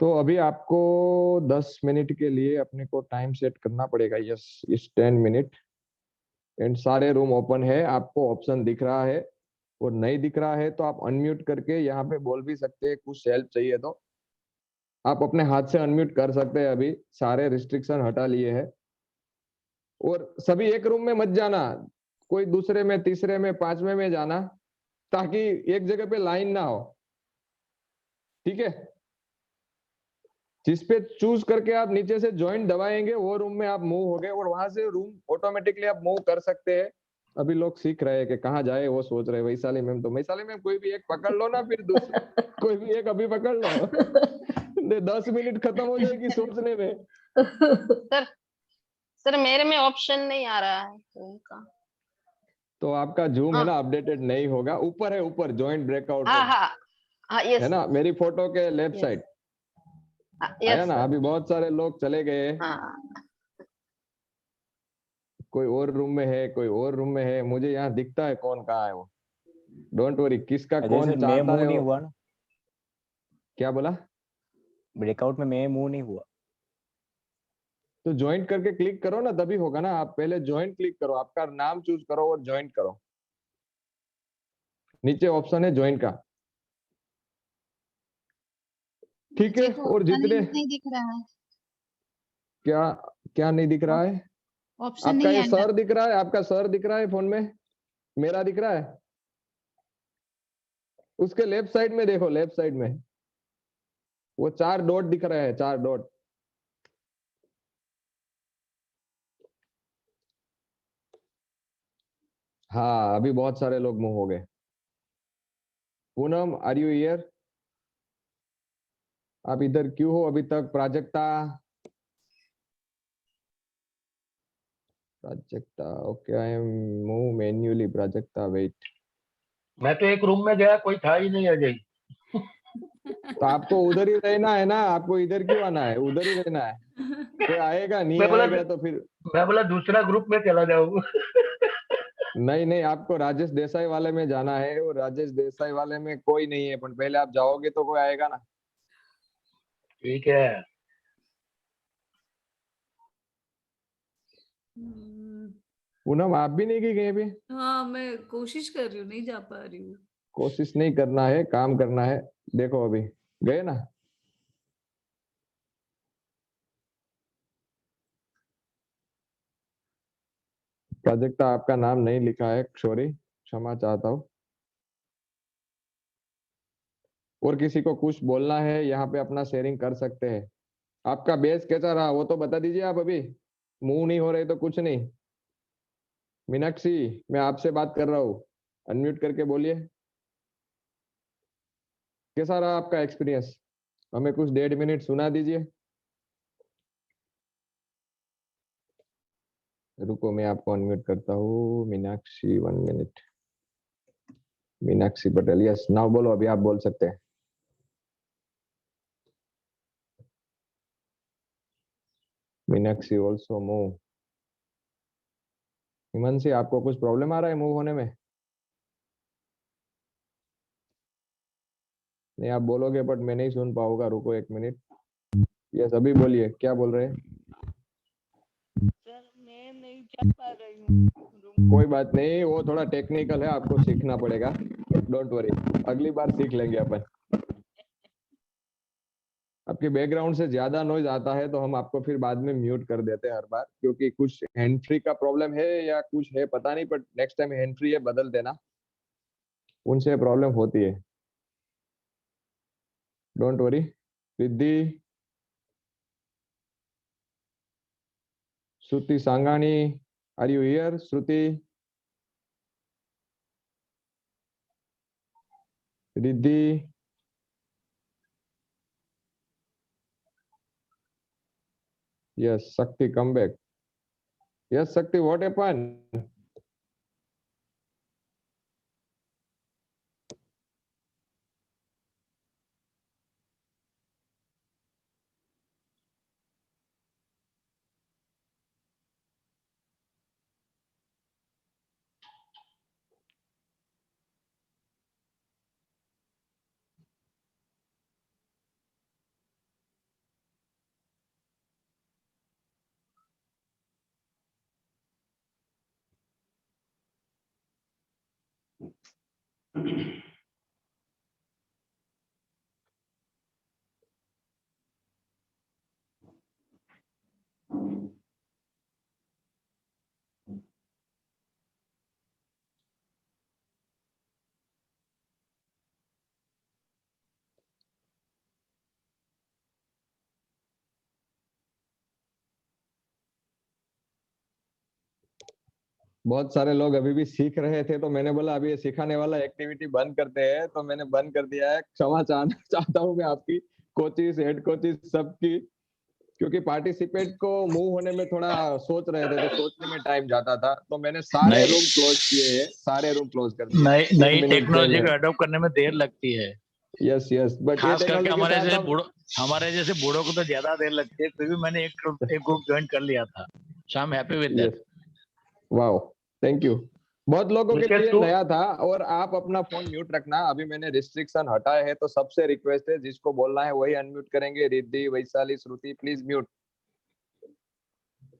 तो अभी आपको 10 मिनट के लिए अपने को टाइम सेट करना पड़ेगा। यस, इस 10 मिनट। एंड सारे रूम ओपन है, आपको ऑप्शन दिख रहा है। और नहीं दिख रहा है तो आप अनम्यूट करके यहाँ पे बोल भी सकते हैं। कुछ हेल्प चाहिए तो आप अपने हाथ से अनम्यूट कर सकते हैं। अभी सारे रिस्ट्रिक्शन हटा लिए हैं। और सभी एक रूम में मत जाना, कोई दूसरे में, तीसरे में, 5वें में जाना, ताकि एक जगह पे लाइन ना हो। ठीक है, जिस पे चूज करके आप नीचे से ज्वाइन दबाएंगे वो रूम में आप मूव हो गए, और वहां से रूम ऑटोमेटिकली आप मूव कर सकते हैं। अभी लोग सीख रहे हैं कि कहाँ जाए, वो सोच रहे हैं। वैशाली मैम, तो वैशाली मैम कोई भी एक पकड़ लो ना, फिर दूसरा कोई भी एक अभी पकड़ लो। 10 मिनट खत्म हो जाएगी सोचने में। सर मेरे में ऑप्शन नहीं आ रहा है उनका। तो आपका जूम है ना, अपडेटेड नहीं होगा। ऊपर है, ऊपर ज्वाइंट ब्रेकआउट हाँ हाँ हाँ, यस है ना, मेरी फोटो के लेफ्ट साइड आया यस ना। अभी बहुत सारे लोग चले गए। कोई और रूम में है, कोई और रूम में है, मुझे यहाँ दिखता है कौन कहाँ है वो। डोंट वरी, किसका कौन मैं चाहता मूव है नहीं वो। हुआ ना, क्या बोला? ब्रेकआउट में मैं मूव नहीं हुआ। तो ज्वाइंट करके क्लिक करो ना, तभी होगा ना। आप पहले ज्वाइंट क्लिक करो, आपका नाम चूज करो और ज्वाइंट करो। नीचे ऑप्शन है ज्वाइन का। ठीक है, और जितने नहीं दिख रहा है, क्या क्या नहीं दिख रहा है? ऑप्शन आपका नहीं ये है सर दिख रहा है, आपका सर दिख रहा है फोन में, मेरा दिख रहा है। उसके लेफ्ट साइड में देखो, लेफ्ट साइड में वो 4 डॉट दिख रहे हैं, 4 डॉट। हाँ, अभी बहुत सारे लोग मूव हो गए। Poonam, are you here? आप इधर क्यों हो अभी तक? Prajakta, Prajakta, okay, I am move manually. Prajakta wait. मैं तो एक रूम में गया, कोई था ही नहीं अजय। तो आपको उधर ही रहना है ना, आपको इधर क्यों आना है? उधर ही रहना है। कोई आएगा नहीं आएगा तो फिर मैं बोला दूसरा ग्रुप में चला जाऊँ। नहीं नहीं, आपको राजेश देसाई वाले में जाना है। और राजेश देसाई वाले में कोई नहीं है, पर पहले आप जाओगे तो कोई आएगा ना। ठीक है। पूनम, आप भी नहीं गई कहीं भी? हाँ, मैं कोशिश कर रही हूँ, नहीं जा पा रही हूँ। कोशिश नहीं करना है, काम करना है। देखो अभी गए ना। प्राजक्ता, आपका नाम नहीं लिखा है, सॉरी, क्षमा चाहता हूँ। और किसी को कुछ बोलना है यहाँ पे अपना शेयरिंग कर सकते हैं। आपका बेस कैसा रहा वो तो बता दीजिए आप। अभी मूव नहीं हो रहे तो कुछ नहीं। मीनाक्षी, मैं आपसे बात कर रहा हूँ, अनम्यूट करके बोलिए। कैसा रहा आपका एक्सपीरियंस? हमें कुछ 1.5 मिनट सुना दीजिए। रुको, मैं आपको अनम्यूट करता हूँ। Meenakshi, 1 minute. Meenakshi Patel, yes, now बोलो, अभी आप बोल सकते हैं। Meenakshi also move. हिमांशी, आपको कुछ प्रॉब्लम आ रहा है मूव होने में? नहीं, आप बोलोगे बट मैं नहीं सुन पाऊंगा। रुको 1 मिनट। यस, अभी बोलिए, क्या बोल रहे हैं? सर मैं नहीं जा पा रही हूँ। कोई बात नहीं, वो थोड़ा टेक्निकल है, आपको सीखना पड़ेगा। डोंट वरी, अगली बार सीख लेंगे अपन। आपके बैकग्राउंड से ज्यादा नॉइज आता है तो हम आपको फिर बाद में म्यूट कर देते हैं हर बार, क्योंकि कुछ हैंड फ्री का प्रॉब्लम है या कुछ है पता नहीं, but next time hand free है, बदल देना, उनसे प्रॉब्लम होती है। Don't worry. Riddhi, Shruti Sangani, are you here? Shruti, Riddhi, yes, Shakti, come back. Yes, Shakti, what happened? बहुत सारे लोग अभी भी सीख रहे थे, तो मैंने बोला अभी ये सिखाने वाला एक्टिविटी बंद करते हैं, तो मैंने बंद कर दिया है। क्षमा चाहता हूँ मैं आपकी, कोचिस, हेड कोचिस, सबकी, क्योंकि पार्टिसिपेंट को मूव होने में थोड़ा सोच रहे थे, तो सोचने में टाइम जाता था, तो मैंने सारे रूम क्लोज किए हैं, सारे रूम क्लोज कर दिए। नई टेक्नोलॉजी को अडॉप्ट करने में देर लगती है। यस यस, बट खास करके हमारे जैसे बूढ़ों को तो ज्यादा देर लगती है, फिर भी मैंने एक ग्रुप ज्वाइन कर लिया था। So I am happy with that. Wow, thank you. बहुत लोगों के लिए नया था, और आप अपना फोन म्यूट रखना। अभी मैंने रिस्ट्रिक्शन हटाए हैं, तो सबसे रिक्वेस्ट है, जिसको बोलना है वही अनम्यूट करेंगे। रिद्धि, वैशाली, श्रुति, प्लीज म्यूट।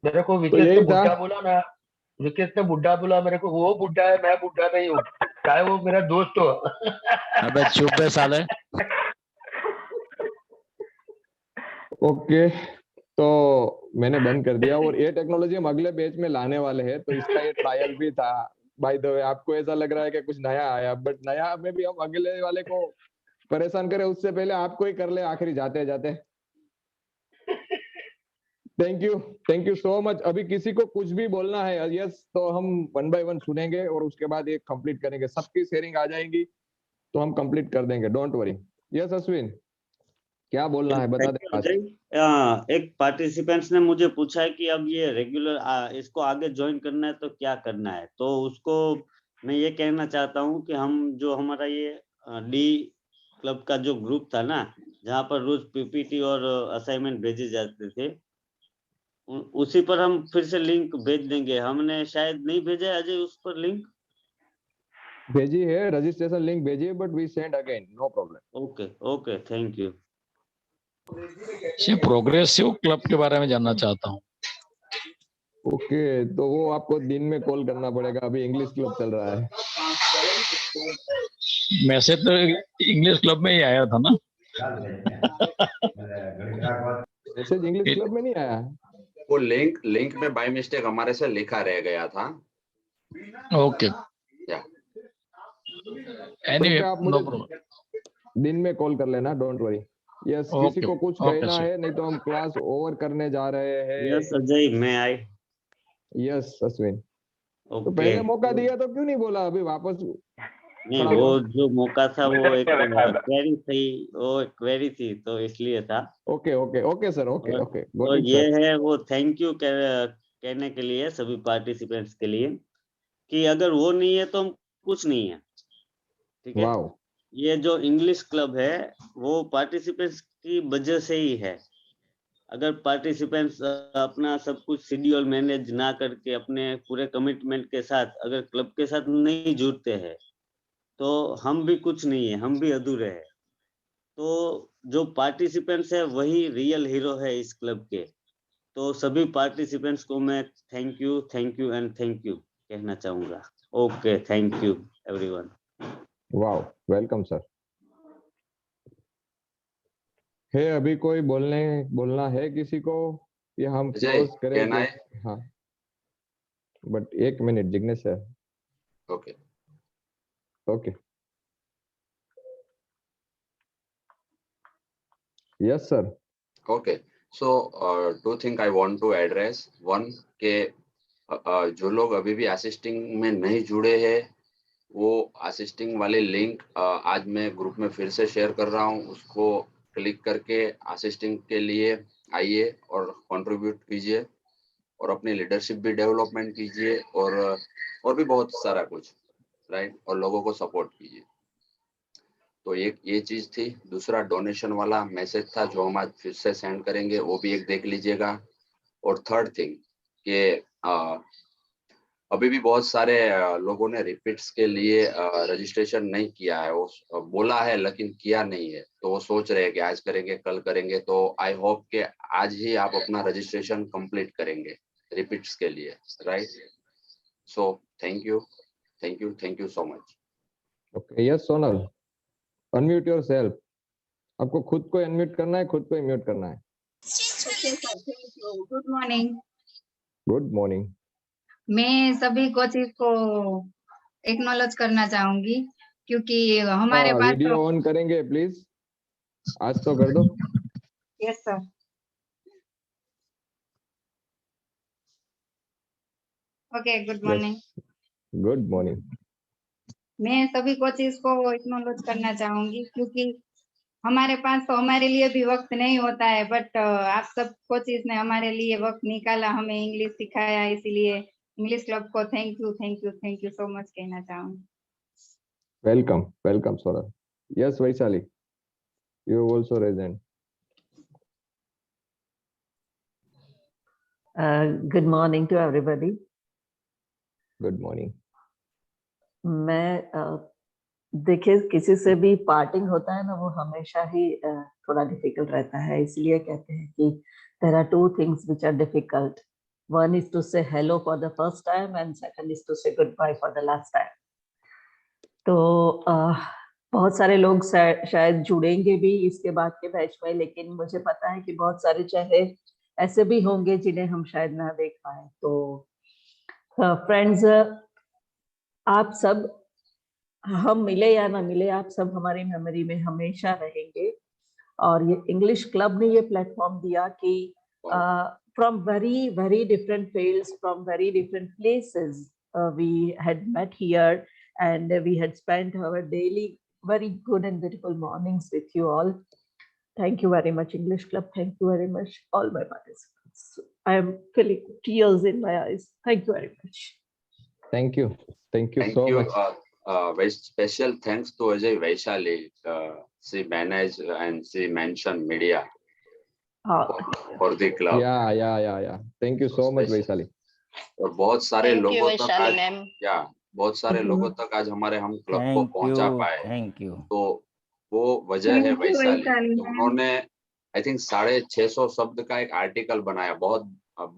मेरे को विकेट ने बुड्ढा बोला ना, विकेट ने बुड्ढा बोला मेरे को। वो बुड्ढा है, मैं बुड्ढा नहीं हूँ, चाहे वो मेरा दोस्त हो। अबे चुप है साले। ओके, तो मैंने बंद कर दिया, और ये टेक्नोलॉजी हम अगले बैच में लाने वाले हैं, तो इसका ये ट्रायल भी था। बाय द वे, आपको ऐसा लग रहा है कि कुछ नया आया, बट नया में भी हम अगले वाले को परेशान करें उससे पहले आपको ही कर ले आखिरी जाते जाते। Thank you so much. अभी किसी को कुछ भी बोलना है यस, तो हम 1 बाय 1 सुनेंगे, और उसके बाद एक कंप्लीट करेंगे। सबकी शेयरिंग आ जाएंगी तो हम कंप्लीट कर देंगे, डोंट वरी। यस अश्विन, क्या बोलना है, बता दे। एक पार्टिसिपेंट्स ने मुझे पूछा है कि अब ये रेगुलर इसको आगे ज्वाइन करना है तो क्या करना है, तो उसको मैं ये कहना चाहता हूँ कि हम जो हमारा ये डी क्लब का जो ग्रुप था ना, जहाँ पर रोज पीपीटी और असाइनमेंट भेजे जाते थे, उसी पर हम फिर से लिंक भेज देंगे। हमने शायद नहीं भेजा है अजय उस पर लिंक? भेजी है, रजिस्ट्रेशन लिंक भेजी है, but we send again, no problem. Okay okay, thank you. Progressive club के बारे में जानना चाहता हूँ। ओके, तो वो आपको दिन में कॉल करना पड़ेगा, अभी इंग्लिश क्लब चल रहा है। मैसेज तो इंग्लिश क्लब में ही आया था ना? मैसेज इंग्लिश क्लब में नहीं आया। वो लिंक में बाय मिस्टेक हमारे से लिखा रह गया था, ओके Yeah. एनीवे आप नो मुझे प्रॉब्लम। दिन में कॉल कर लेना, डोंट वरी। यस, किसी ओके को कुछ ओके कहना सर। है, नहीं तो हम क्लास ओवर करने जा रहे हैं। यस अजय, मैं आई। यस अश्विन, तो ओके पहले मौका दिया तो क्यों नहीं बोला? अभी वापस नहीं, खड़ा वो हुआ। जो मौका था वो एक क्वेरी थी, वो एक क्वेरी थी तो इसलिए था। Okay okay okay sir, okay okay, तो गॉट इट ये सर। है वो थैंक यू कहने के लिए सभी पार्टिसिपेंट्स के लिए कि अगर वो नहीं है तो हम कुछ नहीं है। ठीक है, वाओ, ये जो इंग्लिश क्लब है वो पार्टिसिपेंट्स की वजह से ही है। अगर पार्टिसिपेंट्स अपना सब कुछ शेड्यूल मैनेज ना करके अपने पूरे कमिटमेंट के साथ अगर क्लब के साथ नहीं जुड़ते हैं तो हम भी कुछ नहीं है, हम भी अधूरे हैं। तो जो पार्टिसिपेंट्स है वही रियल हीरो है इस क्लब के। तो सभी पार्टिसिपेंट्स को मैं thank you and thank you कहना चाहूंगा। Okay, thank you everyone. Wow, welcome sir. है अभी कोई बोलना है किसी को, या हम अजय, क्लोज करें? can I? हाँ, but 1 minute Jignesh sir. Okay. Okay, yes sir. Okay. So, two things I want to address. One, के जो लोग अभी भी असिस्टिंग में नहीं जुड़े हैं, वो असिस्टिंग वाले लिंक आज मैं ग्रुप में फिर से शेयर कर रहा हूँ। उसको क्लिक करके असिस्टिंग के लिए आइए और कंट्रीब्यूट कीजिए और अपनी लीडरशिप भी डेवलपमेंट कीजिए और भी बहुत सारा कुछ, राइट, और लोगों को सपोर्ट कीजिए। तो एक ये चीज थी। दूसरा, डोनेशन वाला मैसेज था जो हम आज फिर से सेंड करेंगे, वो भी एक देख लीजिएगा। और थर्ड थिंग कि अभी भी बहुत सारे लोगों ने रिपीट्स के लिए रजिस्ट्रेशन नहीं किया है। वो बोला है लेकिन किया नहीं है, तो वो सोच रहे हैं कि आज करेंगे कल करेंगे। तो आई होप कि आज ही आप अपना रजिस्ट्रेशन कंप्लीट करेंगे रिपीट्स के लिए, right. So thank you so much. Okay, yes Sonal, unmute yourself. आपको खुद को अनम्यूट करना है, खुद को म्यूट करना है। Okay sir, thank you. Good morning. Good morning. मैं सभी कोचेस को एक्नॉलेज करना चाहूंगी क्योंकि हमारे पास वीडियो ऑन करेंगे प्लीज, आज तो कर दो। Yes sir. Okay, good morning. Good morning. मैं सभी कोचेस को एक्नॉलेज करना चाहूंगी क्योंकि हमारे पास तो हमारे लिए भी वक्त नहीं होता है, बट आप सब कोचेस ने हमारे लिए वक्त निकाला, हमें इंग्लिश सिखाया, इसीलिए इंग्लिश क्लब को थैंक यू सो मच कहना चाहूंगी। Welcome Sonal. Yes Vaishali, you also raise hand. Good morning to everybody. Good morning. मैं देखिए, किसी से भी पार्टिंग होता है ना, वो हमेशा ही थोड़ा डिफिकल्ट रहता है। इसलिए कहते हैं कि there are two things which are difficult. One is to say hello for the first time and second is to say goodbye for the last time. तो बहुत सारे लोग शायद जुड़ेंगे भी इसके बाद के बैच में, लेकिन मुझे पता है कि बहुत सारे चेहरे ऐसे भी होंगे जिन्हें हम शायद ना देख पाए। तो फ्रेंड्स, आप सब, हम मिले या ना मिले, आप सब हमारी मेमोरी में हमेशा रहेंगे। और ये इंग्लिश क्लब ने ये प्लेटफॉर्म दिया कि from very different fields, from very different places, we had met here and we had spent our daily very good and beautiful mornings with you all. Thank you very much, English Club. Thank you very much, all my participants. I am feeling tears in my eyes. Thank you very much. Thank you so much. Very special thanks to Ajay, Vaishali. She managed and she mentioned media for the club. Yeah. Thank you so much, Vaishali. और बहुत सारे लोगों तक बहुत सारे Mm-hmm. लोगों तक आज हम क्लब को पहुंचा पाए। Thank you. तो वो वजह है वैशाली। उन्होंने आई थिंक 650 शब्द का एक आर्टिकल बनाया, बहुत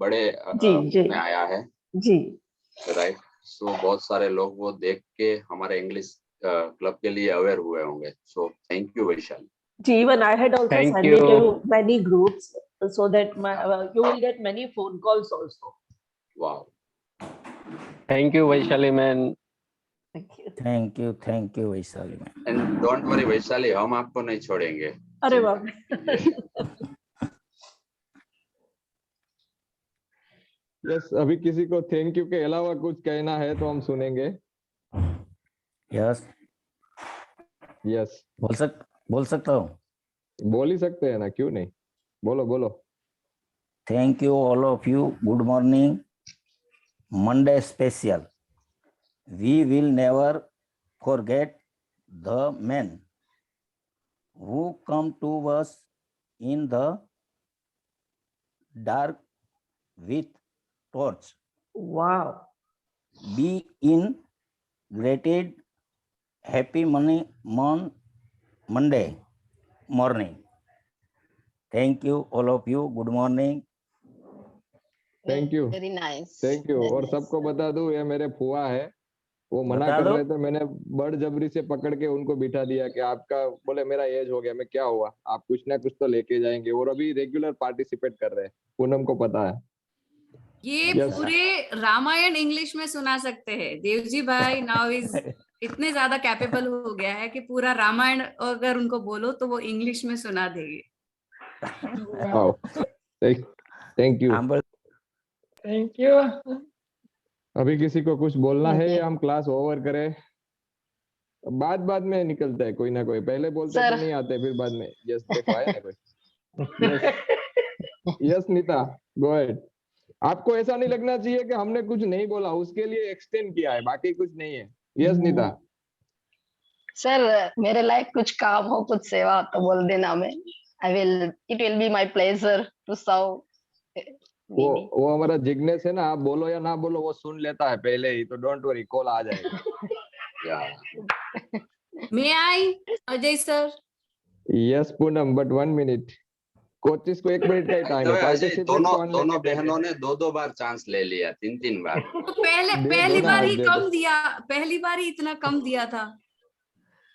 बड़े में आया है जी, राइट। सो बहुत सारे लोग वो देख के हमारे इंग्लिश क्लब के लिए अवेयर हुए होंगे। So thank you Vaishali ji. Even I had also sent it to many groups so that you will get many phone calls also. Wow. Thank you, Vaishali man. Thank you Vaishali ma'am. And don't worry Vaishali, हम आपको नहीं छोड़ेंगे। अरे बाप yes, अभी किसी को thank you के अलावा कुछ कहना है तो हम सुनेंगे। यस यस, बोल सकता हूँ। बोल ही सकते हैं ना, क्यों नहीं, बोलो बोलो। Thank you all of you. Good morning. Monday special. We will never forget the men who come to us in the dark with torch. Wow. Be in gratitude. Happy Monday morning. Thank you all of you. Good morning. Thank you, very nice. Thank you. और सबको बता दूं, ये मेरे फुआ है, वो मना बता कर दो। रहे थे, मैंने बड़जबरी से पकड़ के उनको बिठा दिया कि आपका, बोले मेरा एज हो गया। मैं क्या हुआ, आप कुछ ना कुछ तो लेके जाएंगे। और अभी रेगुलर पार्टिसिपेट कर रहे हैं, पूनम को पता है। ये Yes. पूरे रामायण इंग्लिश में सुना सकते हैं। देवजी भाई नाउ इज इतने ज्यादा कैपेबल हो गया है कि पूरा रामायण अगर उनको बोलो तो वो इंग्लिश में सुना देंगे। Thank you. Thank you. अभी किसी को कुछ बोलना है या हम क्लास ओवर करें? बाद में निकलता है कोई ना कोई, पहले बोलते सर। तो नहीं आते, फिर बाद में। यस, देखो आया ना कोई। Yes Nita, go ahead. आपको ऐसा नहीं लगना चाहिए कि हमने कुछ नहीं बोला, उसके लिए एक्सटेंड किया है, बाकी कुछ नहीं है। यस नीता। सर मेरे लायक कुछ काम हो, कुछ सेवा हो तो बोल देना। मैं it will be my pleasure to serve. वो हमारा जिग्नेश है ना, आप बोलो या ना बोलो वो सुन लेता है पहले ही, तो डोंट वरी, कॉल आ जाएगा। May I Ajay sir? Yes Poonam, but 1 minute. Coaches को 1 मिनट का ही टाइम है। अजय, दोनों बहनों ने 2 बार चांस ले लिया, 3 बार। तो पहली बार ही कम दिया, पहली बार ही इतना कम दिया था।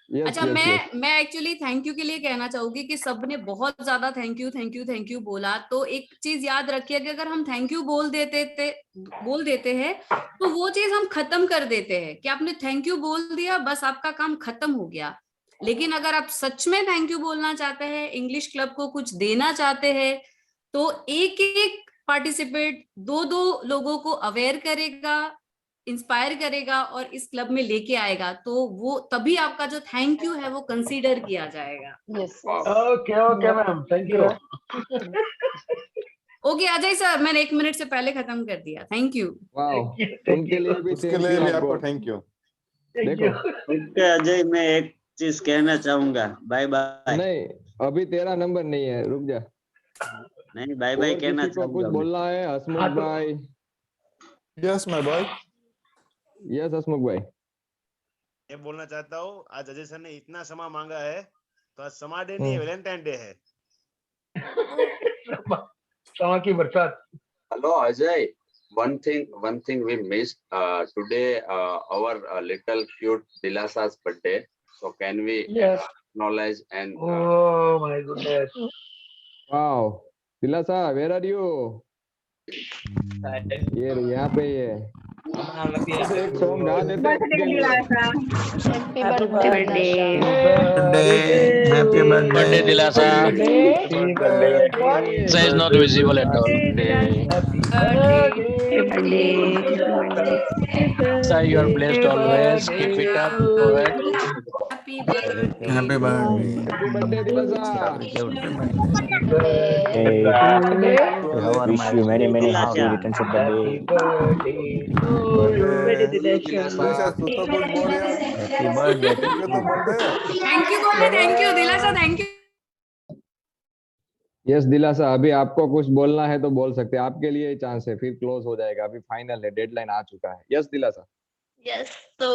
अच्छा, मैं एक्चुअली थैंक यू के लिए कहना चाहूंगी कि सबने बहुत ज्यादा थैंक यू बोला। तो एक चीज याद रखिए कि अगर हम थैंक यू बोल देते हैं तो वो चीज हम खत्म कर देते हैं कि आपने थैंक यू बोल दिया, बस आपका काम खत्म हो गया। लेकिन अगर आप सच में थैंक यू बोलना चाहते हैं, इंग्लिश क्लब को कुछ देना चाहते हैं, तो एक पार्टिसिपेट 2 लोगों को अवेयर करेगा, इंस्पायर करेगा और इस क्लब में लेके आएगा, तो वो तभी आपका जो थैंक यू है वो कंसीडर किया जाएगा। Okay ma'am, thank you. Okay Ajay sir, मैंने 1 मिनट से पहले खत्म कर दिया। Thank you. उनके लिए भी आपको थैंक यू। देखो ओके अजय, मैं एक चीज कहना चाहूंगा। Bye bye. नहीं, अभी तेरा नंबर नहीं है, रुक जा। नहीं, बाय बाय कहना किसी को कुछ चाहूंगा। बोलना है? हसमुख भाई। Yes my boy. यस हसमुख भाई। मैं बोलना चाहता हूँ, आज अजय सर ने इतना समय मांगा है, तो आज समा डे नहीं है, वैलेंटाइन डे है। समा की बरसात। Hello Ajay, one thing we missed today, our little cute Dilasa's birthday. So can we acknowledge and oh my goodness. Wow, Dilasa, where are you? ये यहाँ पे ही है। एक सॉन्ग गा देते हैं। Happy birthday. Happy birthday Dilasa. Say is not visible at all. Say you are blessed always. Keep it up. Go ahead. Happy birthday. Happy birthday. Happy birthday Dilasa. Wish you many happy returns of the day. दिलासा, तू तो कुछ बोल यार। Happy birthday. तो बोल दे। Thank you बोले, thank you दिलासा, थैंक यू। यस दिलासा, अभी आपको कुछ बोलना है तो बोल सकते हैं, आपके लिए चांस है, फिर क्लोज हो जाएगा। अभी फाइनल है, डेडलाइन आ चुका है। यस दिलासा। यस, तो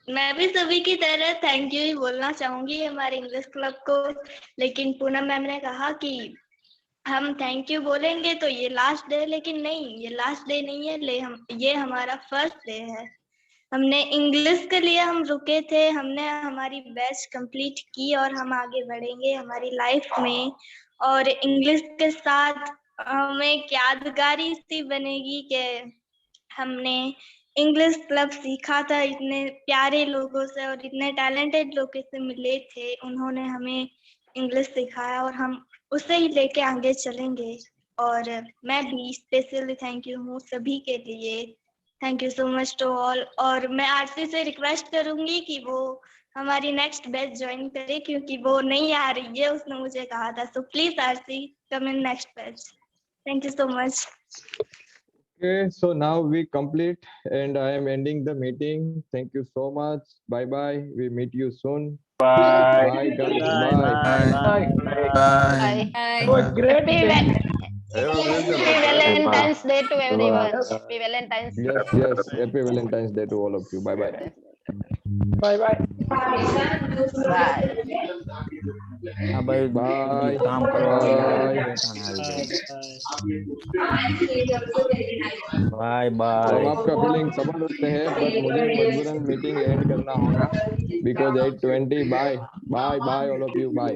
मैं भी सभी की तरह थैंक यू ही बोलना चाहूंगी हमारे इंग्लिश क्लब को। लेकिन पूनम मैम ने कहा कि हम थैंक यू बोलेंगे तो ये लास्ट डे, लेकिन नहीं, ये लास्ट डे नहीं है, ये हमारा फर्स्ट डे है। हमने इंग्लिश के लिए हम रुके थे, हमने हमारी बैच कंप्लीट की और हम आगे बढ़ेंगे हमारी लाइफ में। और इंग्लिश के साथ हमें एक यादगारी सी बनेगी कि हमने इंग्लिश क्लब सीखा था, इतने प्यारे लोगों से और इतने टैलेंटेड लोगों से मिले थे। उन्होंने हमें इंग्लिश सिखाया और हम उसे ही लेके आगे चलेंगे। और मैं भी स्पेशली थैंक यू हूँ सभी के लिए। Thank you so much to all. और मैं आरती से रिक्वेस्ट करूंगी कि वो हमारी नेक्स्ट बैच ज्वाइन करे, क्योंकि वो नहीं आ रही है, उसने मुझे कहा था। So please Aarti come in next batch. Thank you so much. Okay, so now we complete and I am ending the meeting. Thank you so much. Bye bye. We meet you soon. Bye. Bye guys. Bye. Bye. Bye. It was great Happy day. Happy Valentine's Day to everyone. Happy Valentine's Day. Yes, yes. Happy Valentine's Day to all of you. Bye bye. Bye bye. Bye. हाँ भाई Bye. काम करो bye हम bye आपका feeling समझ सकते हैं, पर मुझे मजबूरन मीटिंग एंड करना होगा because 8:20. Bye. Bye. Bye all of you. Bye.